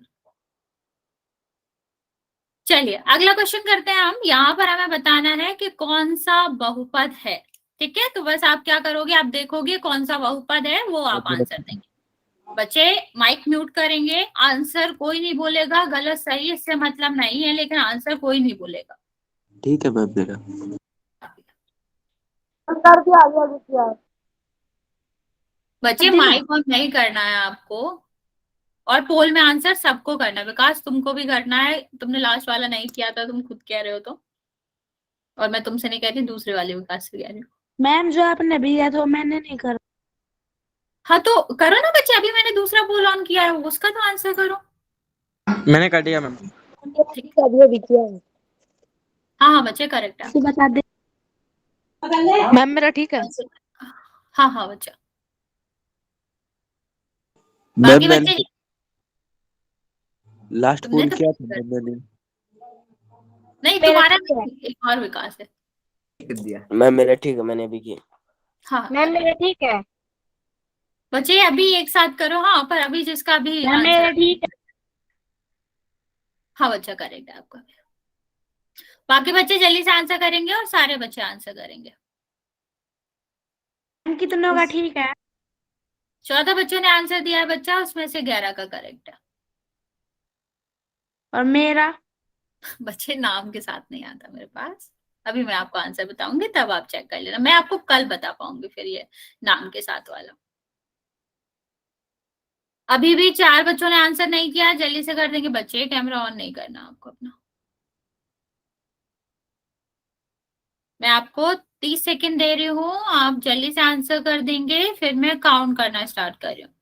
चलिए अगला क्वेश्चन करते हैं हम। यहाँ पर हमें बताना है कि कौन सा बहुपद है, ठीक है। तो बस आप क्या करोगे, आप देखोगे कौन सा बहुपद है, वो आप आंसर देंगे। बच्चे माइक म्यूट करेंगे, आंसर कोई नहीं बोलेगा, गलत सही इससे मतलब नहीं है, लेकिन आंसर कोई नहीं बोलेगा। ठीक है मैम मेरा। बच्चे माइक ऑन नहीं करना है आपको, और पोल में आंसर सबको करना है। विकास तुमको भी करना है, तुमने लास्ट वाला नहीं किया था, तुम खुद कह रहे हो तो, और मैं तुमसे नहीं कह रही, दूसरे वाले विकास से कह रही हूँ। मैम जो आपने भेजा था मैंने नहीं करा। हाँ तो करो ना बच्चे, अभी मैंने दूसरा पोल ऑन किया है, उसका तो आंसर करो। मैंने कर दिया मैम। हाँ हाँ बच्चे करेक्ट है। बता दे मैम, मेरा ठीक है। हाँ हाँ बच्चा, मैम बाकी मैंने बच्चे लास्ट तुमने पोल तो किया था मैम मैंने। नहीं, तुम्हारा नहीं, एक और विकास है। मैम मेरा ठीक है, मैंने भी किया। हाँ मैम मेरा ठीक है। बच्चे अभी एक साथ करो, हाँ पर अभी जिसका भी मैम मेरा आंसर, ठीक है। हाँ बच्चा करेक्ट है आपका। बाकी बच्चे जल्दी से आंसर करेंगे और सारे बच्चे आंसर करेंगे। मैम कितनों का ठीक है? 14 बच्चों ने आंसर दिया है बच्चा, उसमें से 11 का करेक्ट है। और मेरा? बच्चे नाम के साथ नहीं आता मेरे पास, अभी मैं आपको आंसर बताऊंगी तब आप चेक कर लेना, मैं आपको कल बता पाऊंगी फिर ये नाम के साथ वाला। अभी भी 4 बच्चों ने आंसर नहीं किया, जल्दी से कर देंगे बच्चे, कैमरा ऑन नहीं करना आपको अपना। मैं आपको 30 सेकंड दे रही हूँ, आप जल्दी से आंसर कर देंगे, फिर मैं काउंट करना स्टार्ट कर रही हूँ।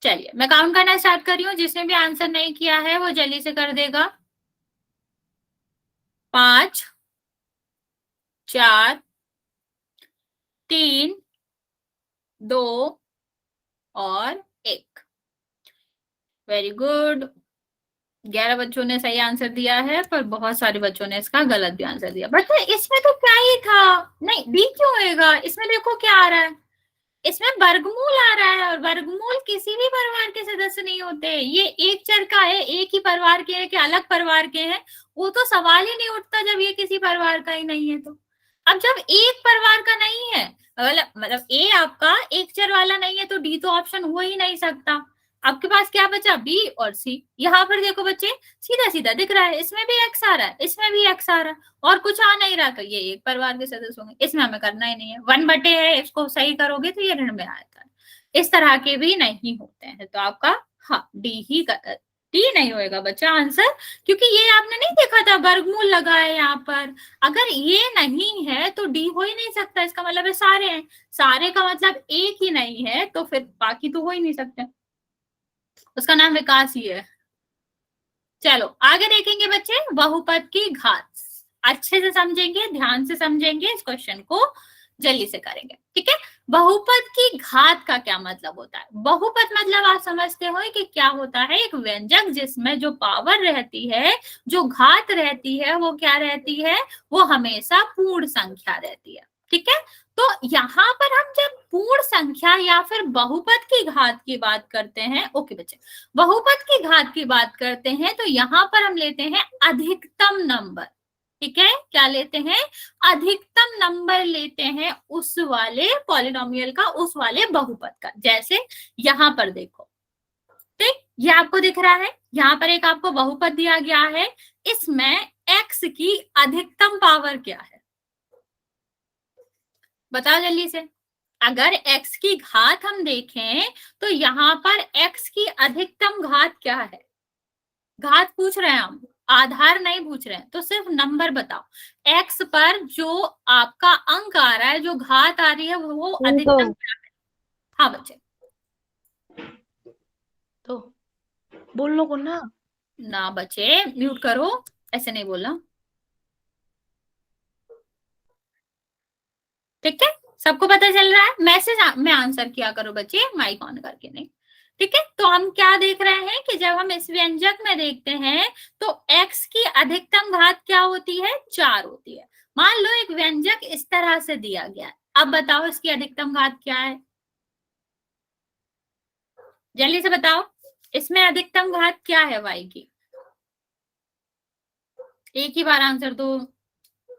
चलिए मैं काउंट करना स्टार्ट कर रही हूँ, जिसने भी आंसर नहीं किया है वो जल्दी से कर देगा। 5, 4, 3, 2 और 1। वेरी गुड, 11 बच्चों ने सही आंसर दिया है, पर बहुत सारे बच्चों ने इसका गलत भी आंसर दिया। बट इसमें तो क्या ही था, नहीं डी क्यों होएगा, इसमें देखो क्या आ रहा है, इसमें वर्गमूल आ रहा है, और वर्गमूल किसी भी परिवार के सदस्य नहीं होते। ये एक चर का है, एक ही परिवार के है कि अलग परिवार के हैं, वो तो सवाल ही नहीं उठता जब ये किसी परिवार का ही नहीं है। तो अब जब एक परिवार का नहीं है, मतलब ए आपका एक चर वाला नहीं है, तो डी तो ऑप्शन हो ही नहीं सकता। आपके पास क्या बचा, बी और सी। यहाँ पर देखो बच्चे, सीधा सीधा दिख रहा है, इसमें भी एक्स आ रहा है, इसमें भी एक्स आ रहा है, और कुछ आ नहीं रहा, तो ये एक परिवार के सदस्य होंगे। इसमें हमें करना ही नहीं है, 1/, है, इसको सही करोगे तो ये ऋण में आएगा। इस तरह के भी नहीं होते हैं, तो आपका हाँ डी ही डी नहीं होएगा बच्चा आंसर, क्योंकि ये आपने नहीं देखा था वर्गमूल लगा है यहाँ पर। अगर ये नहीं है तो डी हो ही नहीं सकता, इसका मतलब है सारे हैं, सारे का मतलब एक ही नहीं है, तो फिर बाकी तो हो ही नहीं सकते। उसका नाम विकास ही है। चलो आगे देखेंगे बच्चे, बहुपद की घात अच्छे से समझेंगे, ध्यान से समझेंगे, इस क्वेश्चन को जल्दी से करेंगे, ठीक है। बहुपद की घात का क्या मतलब होता है? बहुपद मतलब आप समझते हो कि क्या होता है, एक व्यंजक जिसमें जो पावर रहती है, जो घात रहती है, वो क्या रहती है, वो हमेशा पूर्ण संख्या रहती है, ठीक है। तो यहाँ पर हम जब पूर्ण संख्या या फिर बहुपद की घात की बात करते हैं, ओके बच्चे, बहुपद की घात की बात करते हैं, तो यहाँ पर हम लेते हैं अधिकतम नंबर, ठीक है। क्या लेते हैं, अधिकतम नंबर लेते हैं उस वाले पॉलिनोमियल का, उस वाले बहुपद का। जैसे यहाँ पर देखो, ठीक, ये आपको दिख रहा है, यहाँ पर एक आपको बहुपद दिया गया है, इसमें x की अधिकतम पावर क्या है, बताओ जल्दी से। अगर x की घात हम देखें तो यहाँ पर x की अधिकतम घात क्या है, घात पूछ रहे हैं हम, आधार नहीं पूछ रहे हैं, तो सिर्फ नंबर बताओ। x पर जो आपका अंक आ रहा है, जो घात आ रही है, वो अधिकतम क्या है? हाँ बच्चे, तो बोल लो को ना। ना बच्चे म्यूट करो, ऐसे नहीं बोलना, ठीक है। सबको पता चल रहा है, मैसेज में आंसर किया करो बच्चे, माइक ऑन करके नहीं, ठीक है। तो हम क्या देख रहे हैं कि जब हम इस व्यंजक में देखते हैं तो x की अधिकतम घात क्या होती है, 4 होती है। मान लो एक व्यंजक इस तरह से दिया गया है, अब बताओ इसकी अधिकतम घात क्या है, जल्दी से बताओ, इसमें अधिकतम घात क्या है y की? एक ही बार आंसर दो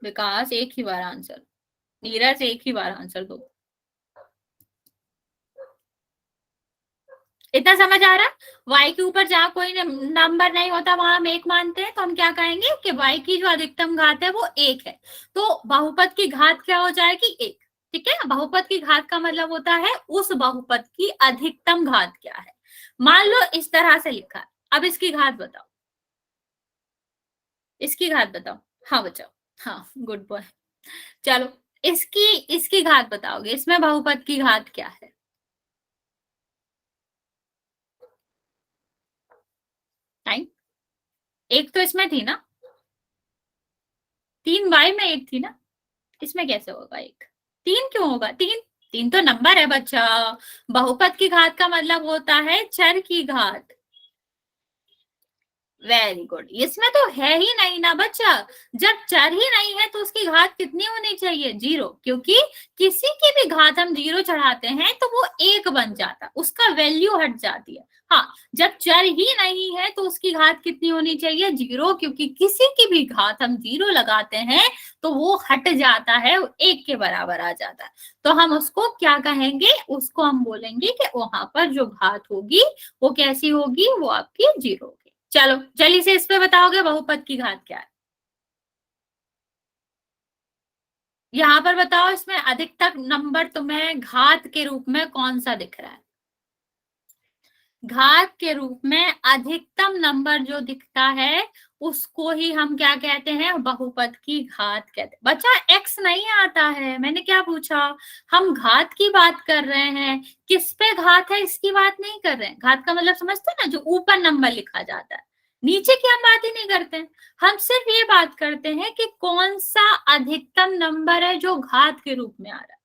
विकास, एक ही बार आंसर, नीरज एक ही बार आंसर दो। इतना समझ आ रहा है? y के ऊपर जहां कोई नंबर नहीं होता वहां हम एक मानते हैं, तो हम क्या कहेंगे कि y की जो अधिकतम घात है वो 1 है, तो बहुपद की घात क्या हो जाएगी, 1, ठीक है। बहुपद की घात का मतलब होता है उस बहुपद की अधिकतम घात क्या है। मान लो इस तरह से लिखा है, अब इसकी घात बताओ, इसकी घात बताओ, हाँ बचाओ, हाँ गुड बॉय। चलो इसकी घात बताओगे, इसमें बहुपद की घात क्या है, टाइम, एक तो इसमें थी ना, 3y में एक थी ना, इसमें कैसे होगा एक, 3 क्यों होगा, 3 तो नंबर है बच्चा, बहुपद की घात का मतलब होता है चर की घात। वेरी गुड, इसमें तो है ही नहीं ना बच्चा, जब चर ही नहीं है तो उसकी घात कितनी होनी चाहिए, 0, क्योंकि किसी की भी घात हम 0 चढ़ाते हैं तो वो 1 बन जाता, उसका वैल्यू हट जाती है। हाँ, जब चर ही नहीं है तो उसकी घात कितनी होनी चाहिए, 0, क्योंकि किसी की भी घात हम 0 लगाते हैं तो वो हट जाता है, 1 के बराबर आ जाता है। तो हम उसको क्या कहेंगे, उसको हम बोलेंगे कि वहां पर जो घात होगी वो कैसी होगी, वो आपकी 0 होगी। चलो जल्दी से इस पे बताओगे बहुपद की घात क्या है, यहाँ पर बताओ, इसमें अधिकतम नंबर तुम्हें घात के रूप में कौन सा दिख रहा है, घात के रूप में अधिकतम नंबर जो दिखता है उसको ही हम क्या कहते हैं, बहुपद की घात कहते हैं। बच्चा x नहीं आता है, मैंने क्या पूछा, हम घात की बात कर रहे हैं, किस पे घात है इसकी बात नहीं कर रहे हैं। घात का मतलब समझते हैं ना, जो ऊपर नंबर लिखा जाता है, नीचे की हम बात ही नहीं करते हैं, हम सिर्फ ये बात करते हैं कि कौन सा अधिकतम नंबर है जो घात के रूप में आ रहा है।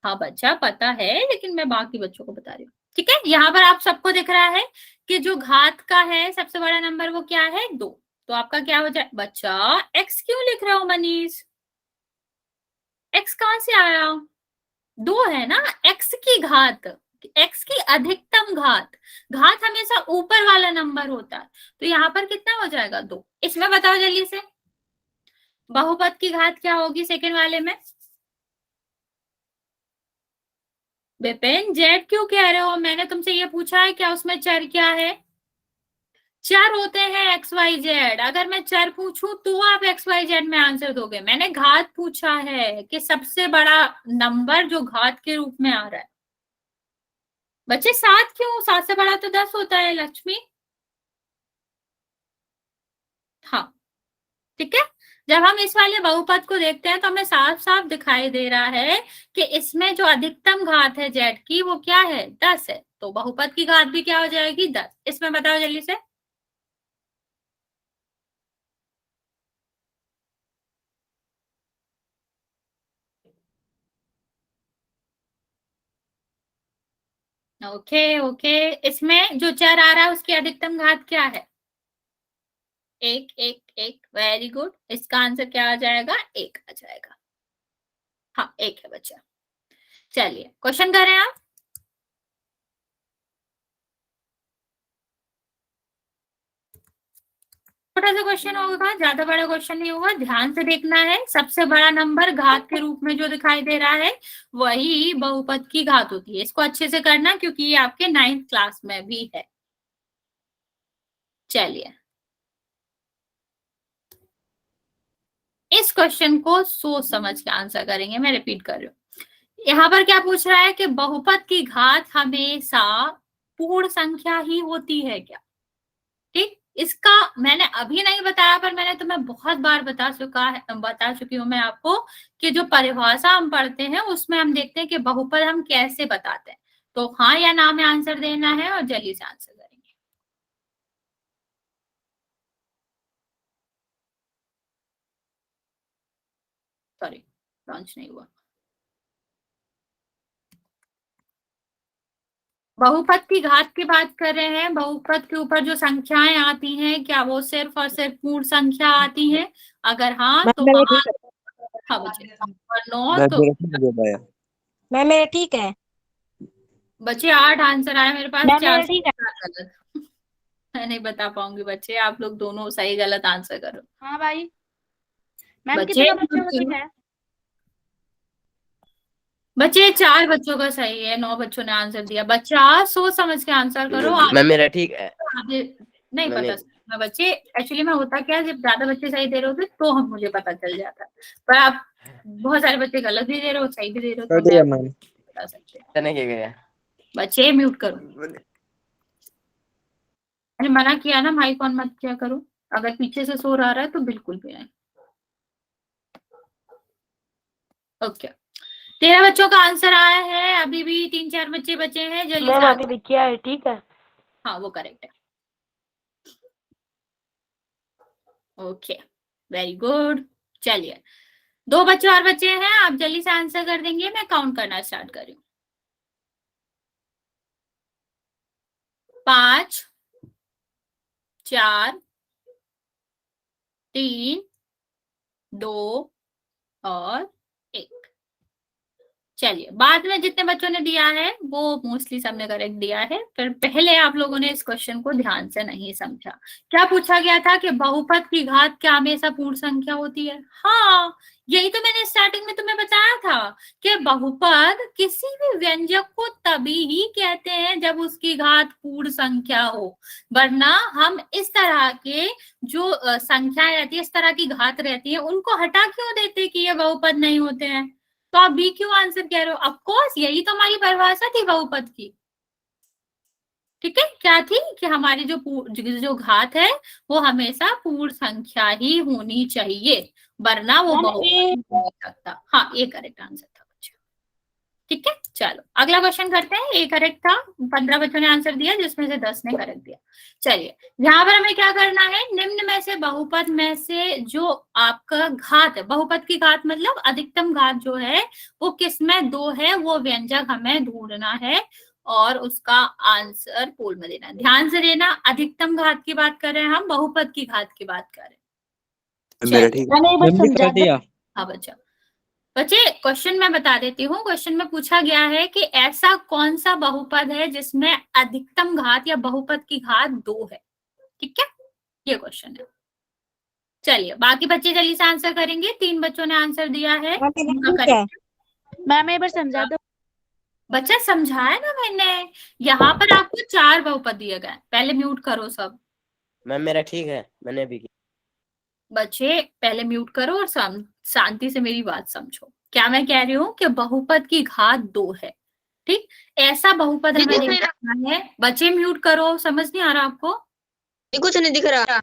हाँ बच्चा पता है, लेकिन मैं बाकी बच्चों को बता रही हूँ, ठीक है। यहाँ पर आप सबको दिख रहा है कि जो घात का है सबसे बड़ा नंबर वो क्या है, 2, तो आपका क्या हो जाए बच्चा, x क्यों लिख रहा हो मनीष, x कहां से आया, 2 है ना, x की घात, x की अधिकतम घात, घात हमेशा ऊपर वाला नंबर होता है, तो यहाँ पर कितना हो जाएगा 2। इसमें बताओ जल्दी से बहुपद की घात क्या होगी सेकंड वाले में। विपिन जेड क्यों कह रहे हो, मैंने तुमसे ये पूछा है क्या उसमें चर क्या है। चर होते हैं एक्स वाई जेड, अगर मैं चर पूछूं तो आप एक्स वाई जेड में आंसर दोगे। मैंने घात पूछा है कि सबसे बड़ा नंबर जो घात के रूप में आ रहा है। बच्चे 7 क्यों, 7 से बड़ा तो 10 होता है लक्ष्मी। हाँ ठीक है, जब हम इस वाले बहुपद को देखते हैं तो हमें साफ साफ दिखाई दे रहा है कि इसमें जो अधिकतम घात है जेड की वो क्या है 10 है, तो बहुपद की घात भी क्या हो जाएगी 10। इसमें बताओ जल्दी से। ओके ओके, इसमें जो चर आ रहा है उसकी अधिकतम घात क्या है 1 1 1। वेरी गुड, इसका आंसर क्या आ जाएगा 1 आ जाएगा। हाँ 1 है बच्चा। चलिए क्वेश्चन कर रहे हैं आप। छोटा सा क्वेश्चन होगा, ज्यादा बड़ा क्वेश्चन नहीं होगा, ध्यान से देखना है। सबसे बड़ा नंबर घात के रूप में जो दिखाई दे रहा है वही बहुपद की घात होती है। इसको अच्छे से करना क्योंकि ये आपके 9th क्लास में भी है। चलिए इस क्वेश्चन को सोच समझ के आंसर करेंगे, मैं रिपीट कर रही हूँ। यहाँ पर क्या पूछ रहा है कि बहुपद की घात हमेशा पूर्ण संख्या ही होती है क्या। ठीक, इसका मैंने अभी नहीं बताया पर मैंने तुम्हें बहुत बार बता चुकी हूँ मैं आपको कि जो परिभाषा हम पढ़ते हैं उसमें हम देखते हैं कि बहुपद हम कैसे बताते हैं। तो हाँ या ना में आंसर देना है और जल्दी से आंसर करेंगे। सॉरी लॉन्च नहीं हुआ। बहुपद की घात की बात कर रहे हैं, बहुपद के ऊपर जो संख्याएं आती हैं क्या वो सिर्फ और सिर्फ पूर्ण संख्या आती हैं, अगर हाँ तो हाँ। हाँ बच्चे, और 9 तो मैम मेरा ठीक है। बच्चे 8 आंसर आया मेरे पास, मैम 4 मेरा से ठीक है। गलत। मैं नहीं बता पाऊंगी बच्चे, आप लोग दोनों सही गलत आंसर करो। हाँ भाई मैम बच्चे कितना बच्चों का ठीक है। बच्चे 4 बच्चों का सही है, 9 बच्चों ने आंसर दिया। बच्चा सोच समझ के आंसर करो। मैम मेरा ठीक है। आगे नहीं पता मैं बच्चे, एक्चुअली में होता क्या जब ज्यादा बच्चे सही दे रहे होते तो हम मुझे पता चल जाता, पर आप बहुत सारे बच्चे गलत भी दे रहे हो सही भी दे रहे हो तो मैं बता सकते हैं। बच्चे म्यूट करो, मैंने मना किया ना माइक ऑन मत किया करो, अगर पीछे से शोर आ रहा है तो बिल्कुल भी नहीं। ओके 13 बच्चों का आंसर आया है, अभी भी 3-4 बच्चे बचे हैं, जल्दी मैम से अभी भी किया है ठीक है। हाँ वो करेक्ट है। Okay very good. चलिए 2 बच्चे और बचे हैं, आप जल्दी से आंसर कर देंगे, मैं काउंट करना स्टार्ट कर रही हूँ। 5 4 3 2 और 1। चलिए बाद में जितने बच्चों ने दिया है वो मोस्टली सबने करेक्ट दिया है, पर पहले आप लोगों ने इस क्वेश्चन को ध्यान से नहीं समझा। क्या पूछा गया था कि बहुपद की घात क्या हमेशा पूर्ण संख्या होती है। हाँ यही तो मैंने स्टार्टिंग में तुम्हें बताया था कि बहुपद किसी भी व्यंजक को तभी ही कहते हैं जब उसकी घात पूर्ण संख्या हो, वरना हम इस तरह के जो संख्या रहती है, इस तरह की घात रहती है, उनको हटा क्यों देते कि ये बहुपद नहीं होते हैं। तो आप बी क्यों आंसर कह रहे हो, ऑफ कोर्स यही तो हमारी परिभाषा थी बहुपद की। ठीक है, क्या थी कि हमारी जो घात है वो हमेशा पूर्ण संख्या ही होनी चाहिए, वरना वो बहुपद नहीं हो सकता। हाँ ये करेक्ट आंसर था बच्चा। ठीक है चलो अगला क्वेश्चन करते हैं। ये करेक्ट था, 15 बच्चों ने आंसर दिया जिसमें से 10 ने करेक्ट दिया। चलिए यहाँ पर हमें क्या करना है, निम्न में से बहुपद में से जो आपका घात है, बहुपद की घात मतलब अधिकतम घात जो है वो किसमें 2 है, वो व्यंजक हमें ढूंढना है और उसका आंसर पोल में देना है। ध्यान से देना, अधिकतम घात की बात कर रहे हैं हम, बहुपद की घात की बात कर रहे हैं। मेरा ठीक है। हाँ बच्चा बच्चे क्वेश्चन मैं बता देती हूँ। क्वेश्चन में पूछा गया है कि ऐसा कौन सा बहुपद है जिसमें अधिकतम घात या बहुपद की घात 2 है। ठीक है, ये क्वेश्चन है। चलिए बाकी बच्चे जल्दी से आंसर करेंगे। 3 बच्चों ने आंसर दिया है। मैम एक बार समझा दो। बच्चा समझाया ना मैंने। यहाँ पर आपको 4 बहुपद दिए गए। पहले म्यूट करो सब मैम मेरा ठीक है, मैंने भी किया। बच्चे, पहले म्यूट करो और शांति से मेरी बात समझो। क्या मैं कह रही हूँ कि बहुपद की घात 2 है। ठीक, ऐसा बहुपद हमें देखना है। बच्चे म्यूट करो, समझ नहीं आ रहा आपको? कुछ नहीं दिख रहा।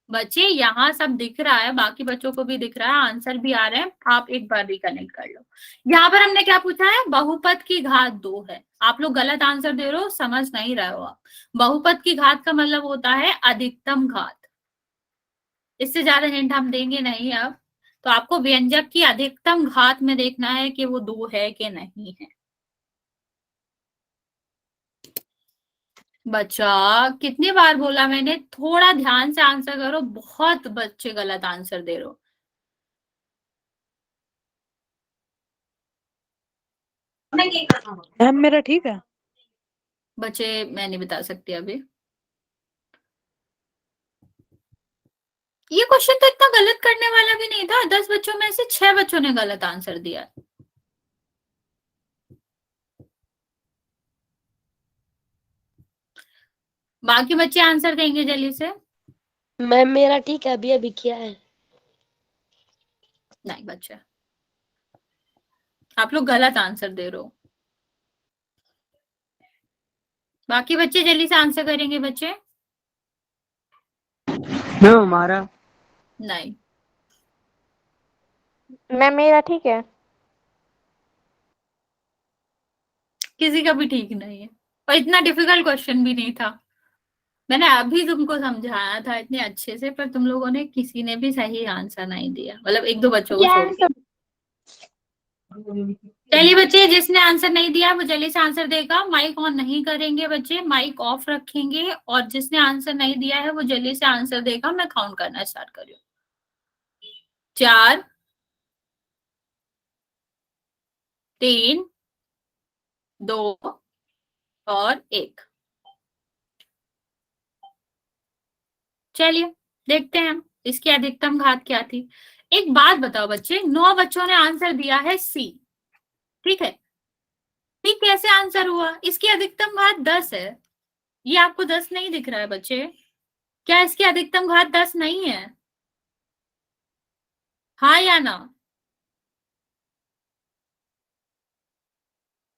बच्चे यहाँ सब दिख रहा है, बाकी बच्चों को भी दिख रहा है, आंसर भी आ रहे हैं। आप एक बार रिकनेक्ट कर लो। यहाँ पर हमने क्या पूछा है? बहुपद की घात 2 है। आप लोग गलत आंसर दे रहे हो, समझ नहीं रहे हो आप। बहुपद की घात का मतलब होता है अधिकतम घात। इससे ज्यादा हिंट हम देंगे नहीं अब। तो आपको व्यंजक की अधिकतम घात में देखना है कि वो 2 है कि नहीं है। बच्चा कितनी बार बोला मैंने, थोड़ा ध्यान से आंसर करो। बहुत बच्चे गलत आंसर दे रहे हो। मैम मेरा ठीक है। बच्चे मैं नहीं बता सकती अभी। ये क्वेश्चन तो इतना गलत करने वाला भी नहीं था। 10 बच्चों में से 6 बच्चों ने गलत आंसर दिया। बाकी बच्चे आंसर देंगे जल्दी से। मैम मेरा ठीक है, अभी अभी किया है। नहीं बच्चे, आप लोग गलत आंसर दे रहे हो। बाकी बच्चे जल्दी से आंसर करेंगे बच्चे। मैम हमारा नहीं, मैम मेरा ठीक है। किसी का भी ठीक नहीं है। और इतना डिफिकल्ट क्वेश्चन भी नहीं था। मैंने अभी तुमको समझाया था इतने अच्छे से, पर तुम लोगों ने किसी ने भी सही आंसर नहीं दिया। मतलब 1-2 बच्चों को छोड़ के। चलिए बच्चे, जिसने आंसर नहीं दिया वो जल्दी से आंसर देगा। माइक ऑन नहीं करेंगे बच्चे, माइक ऑफ रखेंगे। और जिसने आंसर नहीं दिया है वो जल्दी से आंसर देगा। मैं काउंट करना स्टार्ट कर रही हूँ। 4, 3, 2 और 1। चलिए देखते हैं इसकी अधिकतम घात क्या थी। एक बात बताओ बच्चे, 9 बच्चों ने आंसर दिया है सी। ठीक है, सी कैसे आंसर हुआ? इसकी अधिकतम घात 10 है। ये आपको 10 नहीं दिख रहा है बच्चे? क्या इसकी अधिकतम घात 10 नहीं है? हाँ या ना?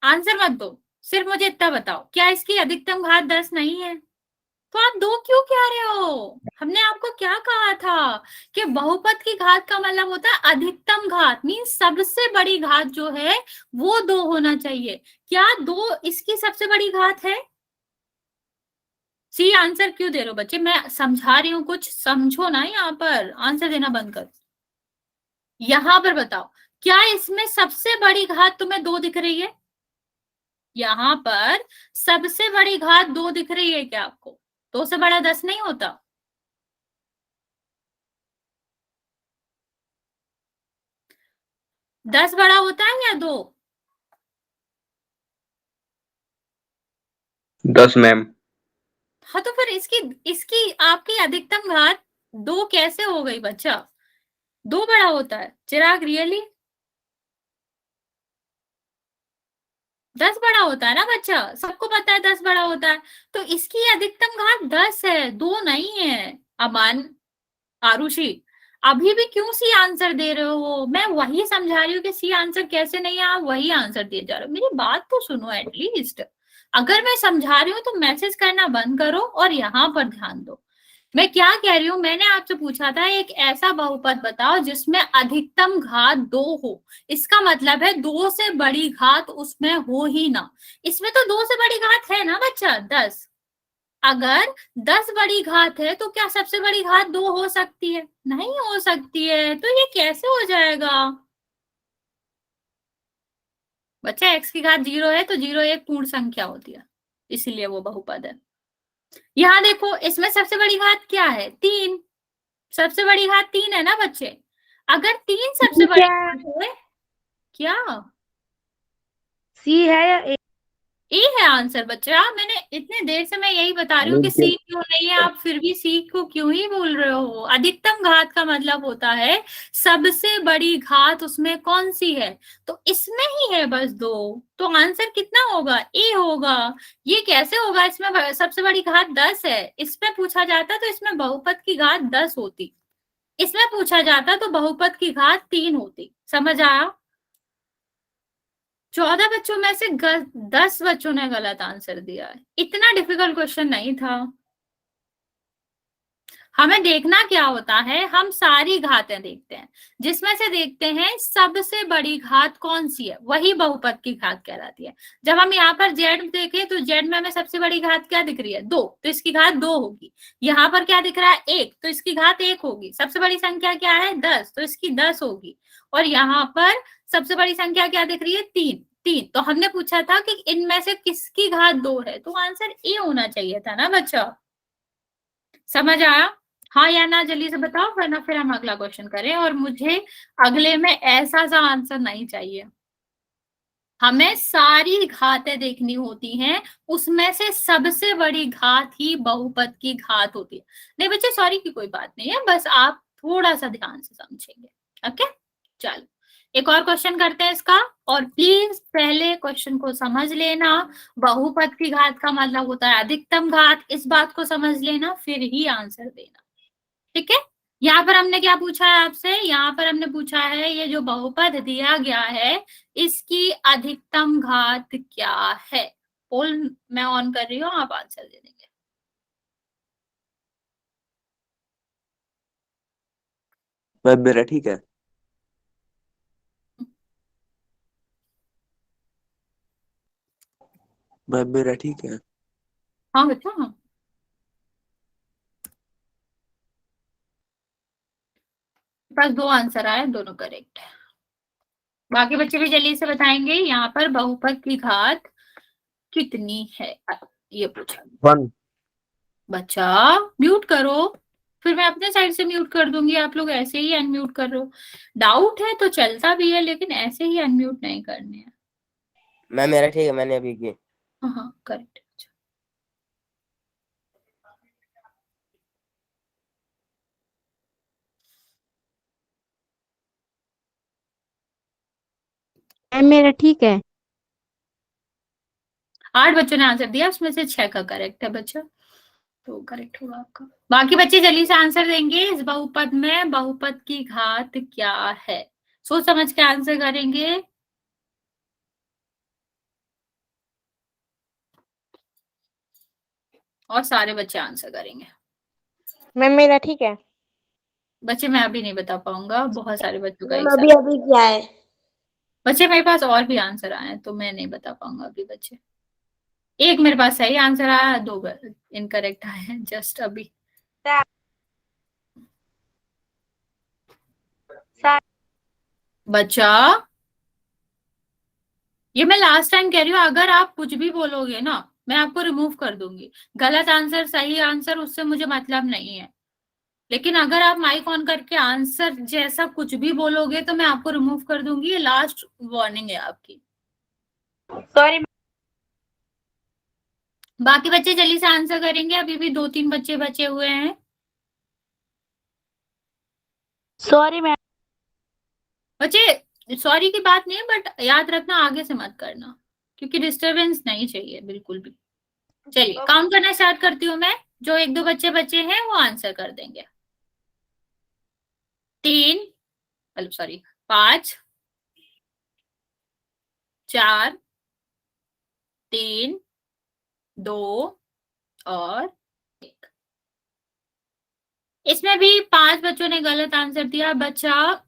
आंसर मत दो, सिर्फ मुझे इतना बताओ, क्या इसकी अधिकतम घात 10 नहीं है? तो आप 2 क्यों कह रहे हो? हमने आपको क्या कहा था कि बहुपद की घात का मतलब होता है अधिकतम घात। मीन सबसे बड़ी घात जो है वो 2 होना चाहिए। क्या 2 इसकी सबसे बड़ी घात है? सी आंसर क्यों दे रहे हो बच्चे? मैं समझा रही हूँ, कुछ समझो ना। यहाँ पर आंसर देना बंद कर। यहाँ पर बताओ, क्या इसमें सबसे बड़ी घात तुम्हें 2 दिख रही है? यहाँ पर सबसे बड़ी घात 2 दिख रही है क्या आपको? 2 से बड़ा 10 नहीं होता। दस बड़ा होता है या 2? 10 मैम। हाँ तो फिर इसकी इसकी आपकी अधिकतम घात 2 कैसे हो गई बच्चा? 2 बड़ा होता है चिराग, रियली? 10 बड़ा होता है ना बच्चा, सबको पता है 10 बड़ा होता है। तो इसकी अधिकतम घात 10 है, 2 नहीं है। अमान, आरुषि, अभी भी क्यों सी आंसर दे रहे हो? मैं वही समझा रही हूँ कि सी आंसर कैसे नहीं है, आप वही आंसर दिए जा रहे हो। मेरी बात तो सुनो एटलीस्ट। अगर मैं समझा रही हूँ तो मैसेज करना बंद करो और यहाँ पर ध्यान दो। मैं क्या कह रही हूँ, मैंने आपसे पूछा था एक ऐसा बहुपद बताओ जिसमें अधिकतम घात 2 हो। इसका मतलब है 2 से बड़ी घात उसमें हो ही ना। इसमें तो 2 से बड़ी घात है ना बच्चा, 10। अगर 10 बड़ी घात है तो क्या सबसे बड़ी घात 2 हो सकती है? नहीं हो सकती है। तो ये कैसे हो जाएगा बच्चा? x की घात 0 है तो 0 एक पूर्ण संख्या होती है, इसीलिए वो बहुपद है। यहाँ देखो, इसमें सबसे बड़ी घात क्या है? 3। सबसे बड़ी घात 3 है ना बच्चे। अगर 3 सबसे बड़ी घात है, क्या सी है या ए? ए है आंसर बच्चा। मैंने इतने देर से मैं यही बता रही हूँ कि सी क्यों नहीं है, आप फिर भी सी को क्यों ही बोल रहे हो। अधिकतम घात का मतलब होता है सबसे बड़ी घात उसमें कौन सी है, तो इसमें ही है बस 2, तो आंसर कितना होगा, ए होगा। ये कैसे होगा, इसमें सबसे बड़ी घात 10 है, इसमें पूछा जाता तो इसमें बहुपद की घात 10 होती, इसमें पूछा जाता तो बहुपद की घात 3 होती। समझ आया? 14 बच्चों में से 10 बच्चों ने गलत आंसर दिया है। इतना डिफिकल्ट क्वेश्चन नहीं था। हमें देखना क्या होता है, हम सारी घातें देखते हैं, जिसमें से देखते हैं सबसे बड़ी घात कौन सी है, वही बहुपद की घात कहलाती है। जब हम यहाँ पर जेड देखें तो जेड में हमें सबसे बड़ी घात क्या दिख रही है, 2, तो इसकी घात 2 होगी। यहाँ पर क्या दिख रहा है, 1, तो इसकी घात 1 होगी। सबसे बड़ी संख्या क्या है, 10, तो इसकी 10 होगी। और यहाँ पर सबसे बड़ी संख्या क्या दिख रही है, 3, तो हमने पूछा था कि इनमें से किसकी घात 2 है, तो आंसर ए होना चाहिए था ना बच्चा। समझ आया? हाँ या ना जल्दी से बताओ, वरना फिर हम अगला क्वेश्चन करें। और मुझे अगले में ऐसा सा आंसर नहीं चाहिए, हमें सारी घातें देखनी होती हैं, उसमें से सबसे बड़ी घात ही बहुपद की घात होती है। नहीं बच्चे सॉरी की कोई बात नहीं है, बस आप थोड़ा सा ध्यान से समझेंगे। ओके चलो एक और क्वेश्चन करते हैं इसका। और प्लीज पहले क्वेश्चन को समझ लेना, बहुपद की घात का मतलब होता है अधिकतम घात, इस बात को समझ लेना फिर ही आंसर देना। ठीक है, यहाँ पर हमने क्या पूछा है आपसे, यहाँ पर हमने पूछा है ये जो बहुपद दिया गया है इसकी अधिकतम घात क्या है। पोल मैं ऑन कर रही हूँ, आप आंसर दे देंगे। मैम मेरा ठीक है। मैम मेरा ठीक है। हाँ बच्चा हाँ, बस 2 आंसर आए, दोनों करेक्ट है। बाकी बच्चे भी जल्दी से बताएंगे यहाँ पर बहुपद की घात कितनी है, ये पूछा। 1। बच्चा म्यूट करो, फिर मैं अपने साइड से म्यूट कर दूंगी, आप लोग ऐसे ही अनम्यूट कर लो। डाउट है तो चलता भी है, लेकिन ऐसे ही अनम्यूट नहीं करने हैं। मैम मेरा ठीक है, मैंने अभी की। हाँ हाँ करेक्ट। मैम मेरा ठीक है। 8 बच्चों ने आंसर दिया, उसमें से 6 का करेक्ट है बच्चा, तो करेक्ट होगा आपका। बाकी बच्चे जल्दी से आंसर देंगे, इस बहुपद में बहुपद की घात क्या है, सोच समझ के आंसर करेंगे। और सारे बच्चे आंसर करेंगे। मैम मेरा ठीक है। बच्चे मैं अभी नहीं बता पाऊंगा, बहुत सारे बच्चों का मैम एक अभी साथ। अभी क्या है? बच्चे मेरे पास और भी आंसर आए हैं तो मैं नहीं बता पाऊंगा अभी बच्चे। एक मेरे पास सही आंसर आया, 2 इनकरेक्ट आए हैं जस्ट अभी। बच्चा ये मैं लास्ट टाइम कह रही हूँ, अगर आप कुछ भी बोलोगे ना मैं आपको रिमूव कर दूंगी। गलत आंसर सही आंसर उससे मुझे मतलब नहीं है, लेकिन अगर आप माइक ऑन करके आंसर जैसा कुछ भी बोलोगे तो मैं आपको रिमूव कर दूंगी। ये लास्ट वार्निंग है आपकी। सॉरी बाकी बच्चे जल्दी से आंसर करेंगे, अभी भी 2-3 बच्चे बचे हुए हैं। Sorry ma'am. बच्चे सॉरी की बात नहीं है, बट याद रखना आगे से मत करना, क्योंकि डिस्टरबेंस नहीं चाहिए बिल्कुल भी। चलिए काउंट करना स्टार्ट करती हूँ मैं, जो 1-2 बच्चे बचे हैं वो आंसर कर देंगे। 3, मतलब सॉरी 5, 4, 3, 2 और 1। इसमें भी 5 बच्चों ने गलत आंसर दिया। बच्चा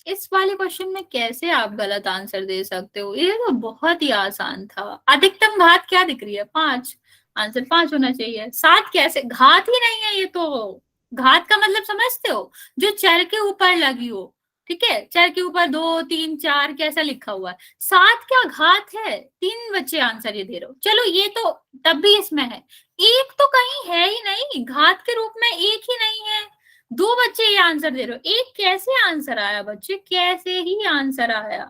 इस वाले क्वेश्चन में कैसे आप गलत आंसर दे सकते हो, ये तो बहुत ही आसान था। अधिकतम घात क्या दिख रही है, 5, आंसर 5 होना चाहिए। 7 कैसे, घात ही नहीं है ये तो। घात का मतलब समझते हो, जो चर के ऊपर लगी हो। ठीक है, चर के ऊपर 2, 3, 4 कैसा लिखा हुआ है, 7 क्या घात है। 3 बच्चे आंसर ये दे रहे हो, चलो ये तो तब भी इसमें है। 1 तो कहीं है ही नहीं, घात के रूप में 1 ही नहीं है। दो बच्चे ये आंसर दे रहे हो, एक कैसे आंसर आया बच्चे, कैसे ही आंसर आया?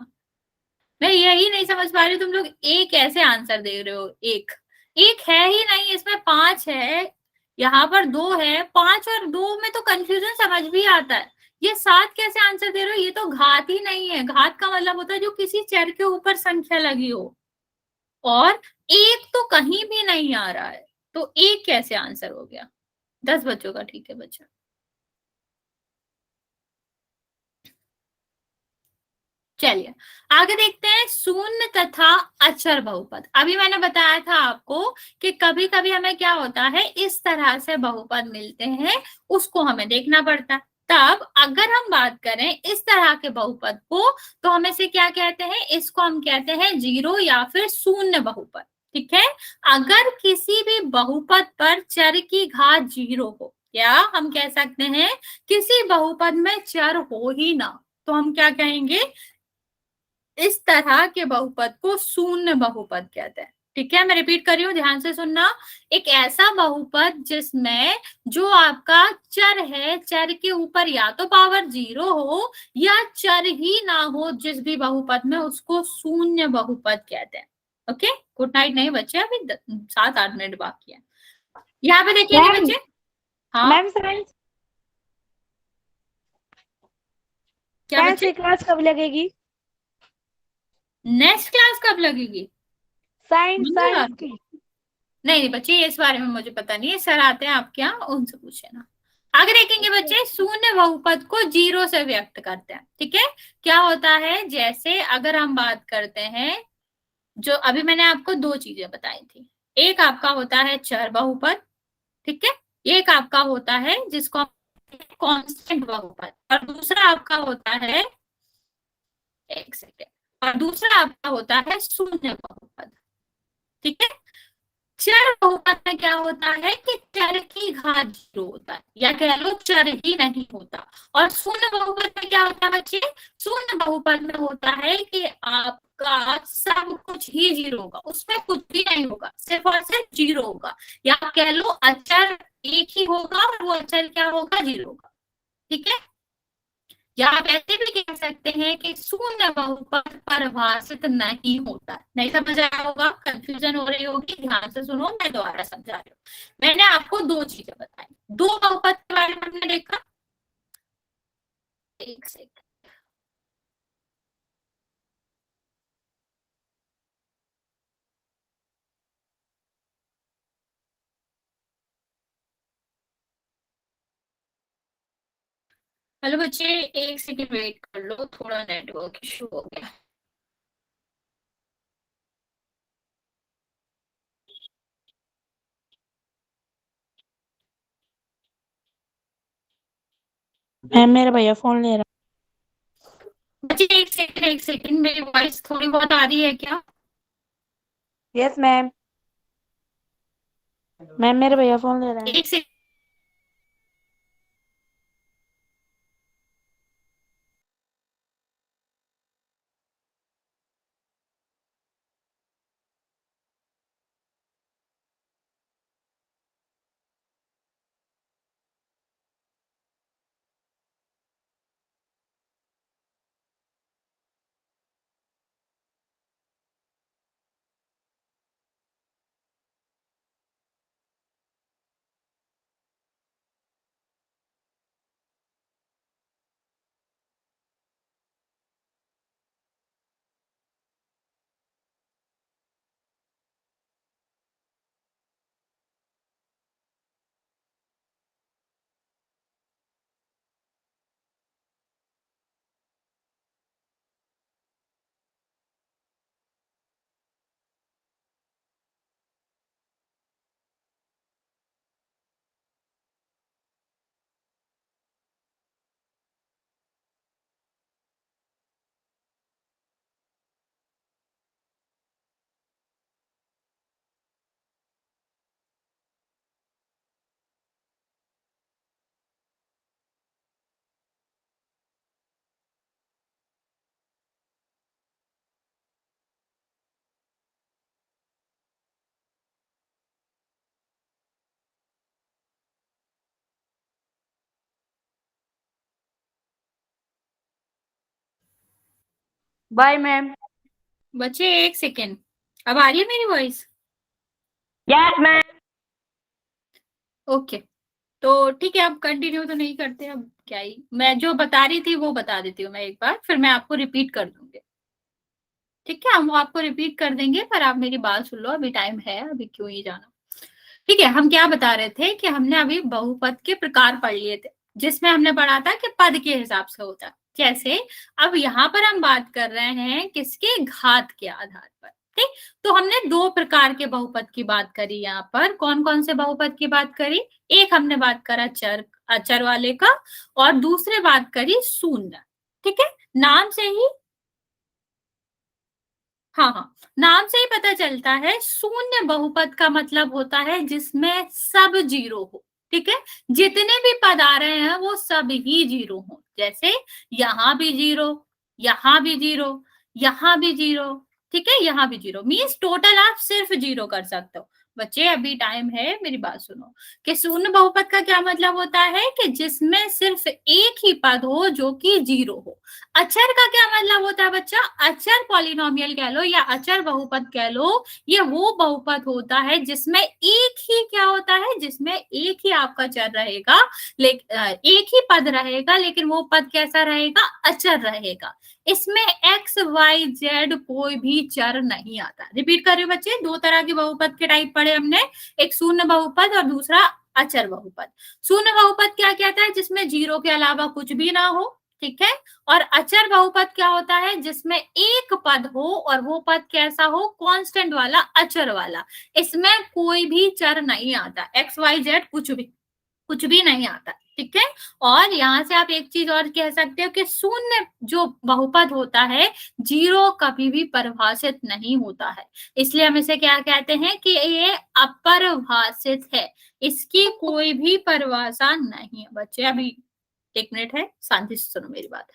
मैं यही नहीं समझ पा रही तुम लोग एक कैसे आंसर दे रहे हो। एक एक है ही नहीं, इसमें पांच है, यहाँ पर दो है, पांच और दो में तो कंफ्यूजन समझ भी आता है। ये सात कैसे आंसर दे रहे हो? ये तो घात ही नहीं है। घात का मतलब होता है जो किसी चर के ऊपर संख्या लगी हो, और एक तो कहीं भी नहीं आ रहा है, तो एक कैसे आंसर हो गया? 10 बच्चों का, ठीक है बच्चा। चलिए आगे देखते हैं, शून्य तथा अचर बहुपद। अभी मैंने बताया था आपको कि कभी कभी हमें क्या होता है, इस तरह से बहुपद मिलते हैं, उसको हमें देखना पड़ता है। तब अगर हम बात करें इस तरह के बहुपद को, तो हम इसे क्या कहते हैं? इसको हम कहते हैं जीरो या फिर शून्य बहुपद। ठीक है, अगर किसी भी बहुपद पर चर की घात जीरो हो, या हम कह सकते हैं किसी बहुपद में चर हो ही ना, तो हम क्या कहेंगे? इस तरह के बहुपद को शून्य बहुपद कहते हैं। ठीक है, मैं रिपीट कर रही हूँ, ध्यान से सुनना। एक ऐसा बहुपद जिसमें जो आपका चर है, चर के ऊपर या तो पावर जीरो हो या चर ही ना हो, जिस भी बहुपद में, उसको शून्य बहुपद कहते हैं। ओके, गुड नाइट नहीं बच्चे, अभी 7-8 मिनट बाकी है। यहाँ पे देखिए मैम, बच्चे। हाँ मैम साइंस क्या साइंस बच्चे? की क्लास कब लगेगी? नेक्स्ट क्लास कब लगेगी? साइंस मंगलवार साइंस को? की। नहीं बच्चे, इस बारे में मुझे पता नहीं है, सर आते हैं आपके यहाँ, उनसे पूछे ना। आगे देखेंगे बच्चे, शून्य बहुपद को जीरो से व्यक्त करते हैं। ठीक है, क्या होता है, जैसे अगर हम बात करते हैं, जो अभी मैंने आपको दो चीजें बताई थी, एक आपका होता है चर बहुपद, ठीक है, एक आपका होता है जिसको कांस्टेंट बहुपद, और दूसरा आपका होता है, एक सेकेंड, और दूसरा आपका होता है शून्य बहुपद। ठीक है, चर बहुपद में क्या होता है कि चर की घात जीरो होता है, या कह लो चर ही नहीं होता। और शून्य बहुपद में क्या होता है बच्चे? शून्य बहुपद में होता है कि आपका सब कुछ ही जीरो होगा, उसमें कुछ भी नहीं होगा, सिर्फ और सिर्फ जीरो होगा, या कह लो अचर एक ही होगा, और वो अचर क्या होगा? जीरो होगा। ठीक है, या आप ऐसे भी कह सकते हैं कि शून्य बहुपद परिभाषित नहीं होता। नहीं समझ आया होगा, कंफ्यूजन हो रही होगी, ध्यान से सुनो, मैं दोबारा समझा रही हूँ। मैंने आपको दो चीजें बताई, दो बहुपद के बारे में हमने देखा। एक सेकंड, हेलो बच्चे, एक सेकंड वेट कर लो, थोड़ा नेटवर्क इशू हो गया। मैम मेरा भैया फोन ले रहा बच्चे एक सेकंड, मेरी वॉइस थोड़ी बहुत आ रही है क्या? है। Yes ma'am. मैम मेरे भैया फोन ले रहे हैं। एक सेकंड। Bye ma'am. बच्चे एक सेकेंड, अब आ रही है मेरी वॉइस? Yes ma'am. ओके, तो ठीक है, अब कंटिन्यू तो नहीं करते, अब क्या ही, मैं जो बता रही थी वो बता देती हूँ मैं एक बार, फिर मैं आपको रिपीट कर दूंगी। ठीक है, हम आपको रिपीट कर देंगे, पर आप मेरी बात सुन लो, अभी टाइम है, अभी क्यों ही जाना। ठीक है, हम क्या बता रहे थे कि हमने अभी बहुपद के प्रकार पढ़ लिए थे, जिसमें हमने पढ़ा था कि पद के हिसाब से होता है कैसे। अब यहाँ पर हम बात कर रहे हैं किसके, घात के आधार पर। ठीक, तो हमने दो प्रकार के बहुपद की बात करी यहाँ पर। कौन कौन से बहुपद की बात करी? एक हमने बात करा अचर वाले का, और दूसरे बात करी शून्य। ठीक है, नाम से ही, हाँ हाँ, नाम से ही पता चलता है, शून्य बहुपद का मतलब होता है जिसमें सब जीरो हो। ठीक है, जितने भी पद आ रहे हैं वो सब ही जीरो हो, जैसे यहाँ भी जीरो, यहाँ भी जीरो, यहाँ भी जीरो। ठीक है, यहाँ भी जीरो, मीन्स टोटल आप सिर्फ जीरो कर सकते हो। बच्चे अभी टाइम है, मेरी बात सुनो, कि शून्य बहुपद का क्या मतलब होता है कि जिसमें सिर्फ एक ही पद हो जो कि जीरो हो। अचर का क्या मतलब होता है बच्चा? अचर पॉलिनोमियल कह लो या अचर बहुपद कह लो, ये वो बहुपद होता है जिसमें एक ही क्या होता है, जिसमें एक ही आपका चर रहेगा, एक ही पद रहेगा, लेकिन वो पद कैसा रहेगा? अचर रहेगा। इसमें एक्स वाई जेड कोई भी चर नहीं आता। रिपीट कर रही हूँ बच्चे, दो तरह के बहुपद के टाइप पढ़े हमने, एक शून्य बहुपद और दूसरा अचर बहुपद। शून्य बहुपद क्या कहता है? जिसमें जीरो के अलावा कुछ भी ना हो। ठीक है, और अचर बहुपद क्या होता है? जिसमें एक पद हो, और वो पद कैसा हो? कांस्टेंट वाला, अचर वाला। इसमें कोई भी चर नहीं आता, एक्स वाई जेड कुछ भी नहीं आता। ठीक है, और यहाँ से आप एक चीज और कह सकते हो कि शून्य जो बहुपद होता है, जीरो कभी भी परिभाषित नहीं होता है, इसलिए हम इसे क्या कहते हैं कि ये अपरिभाषित है, इसकी कोई भी परिभाषा नहीं है। बच्चे अभी एक मिनट है, शांति से सुनो मेरी बात।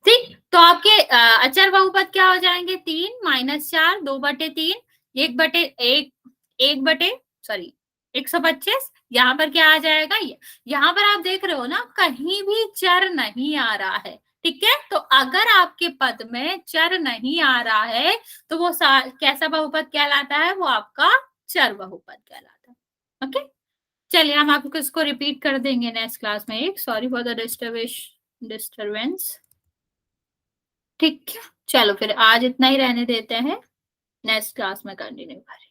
ठीक, तो आपके अचर बहुपद क्या हो जाएंगे? 3 - 4, 2/3, 1/125। यहाँ पर क्या आ जाएगा? यहाँ पर आप देख रहे हो ना, कहीं भी चर नहीं आ रहा है। ठीक है, तो अगर आपके पद में चर नहीं आ रहा है तो वो कैसा बहुपद कहलाता है? वो आपका चर बहुपद कहलाता है। ओके, चलिए हम आपको इसको रिपीट कर देंगे नेक्स्ट क्लास में। एक सॉरी फॉर द डिस्टरबेंस। ठीक है, चलो फिर आज इतना ही रहने देते हैं, नेक्स्ट क्लास में कंटिन्यू करें।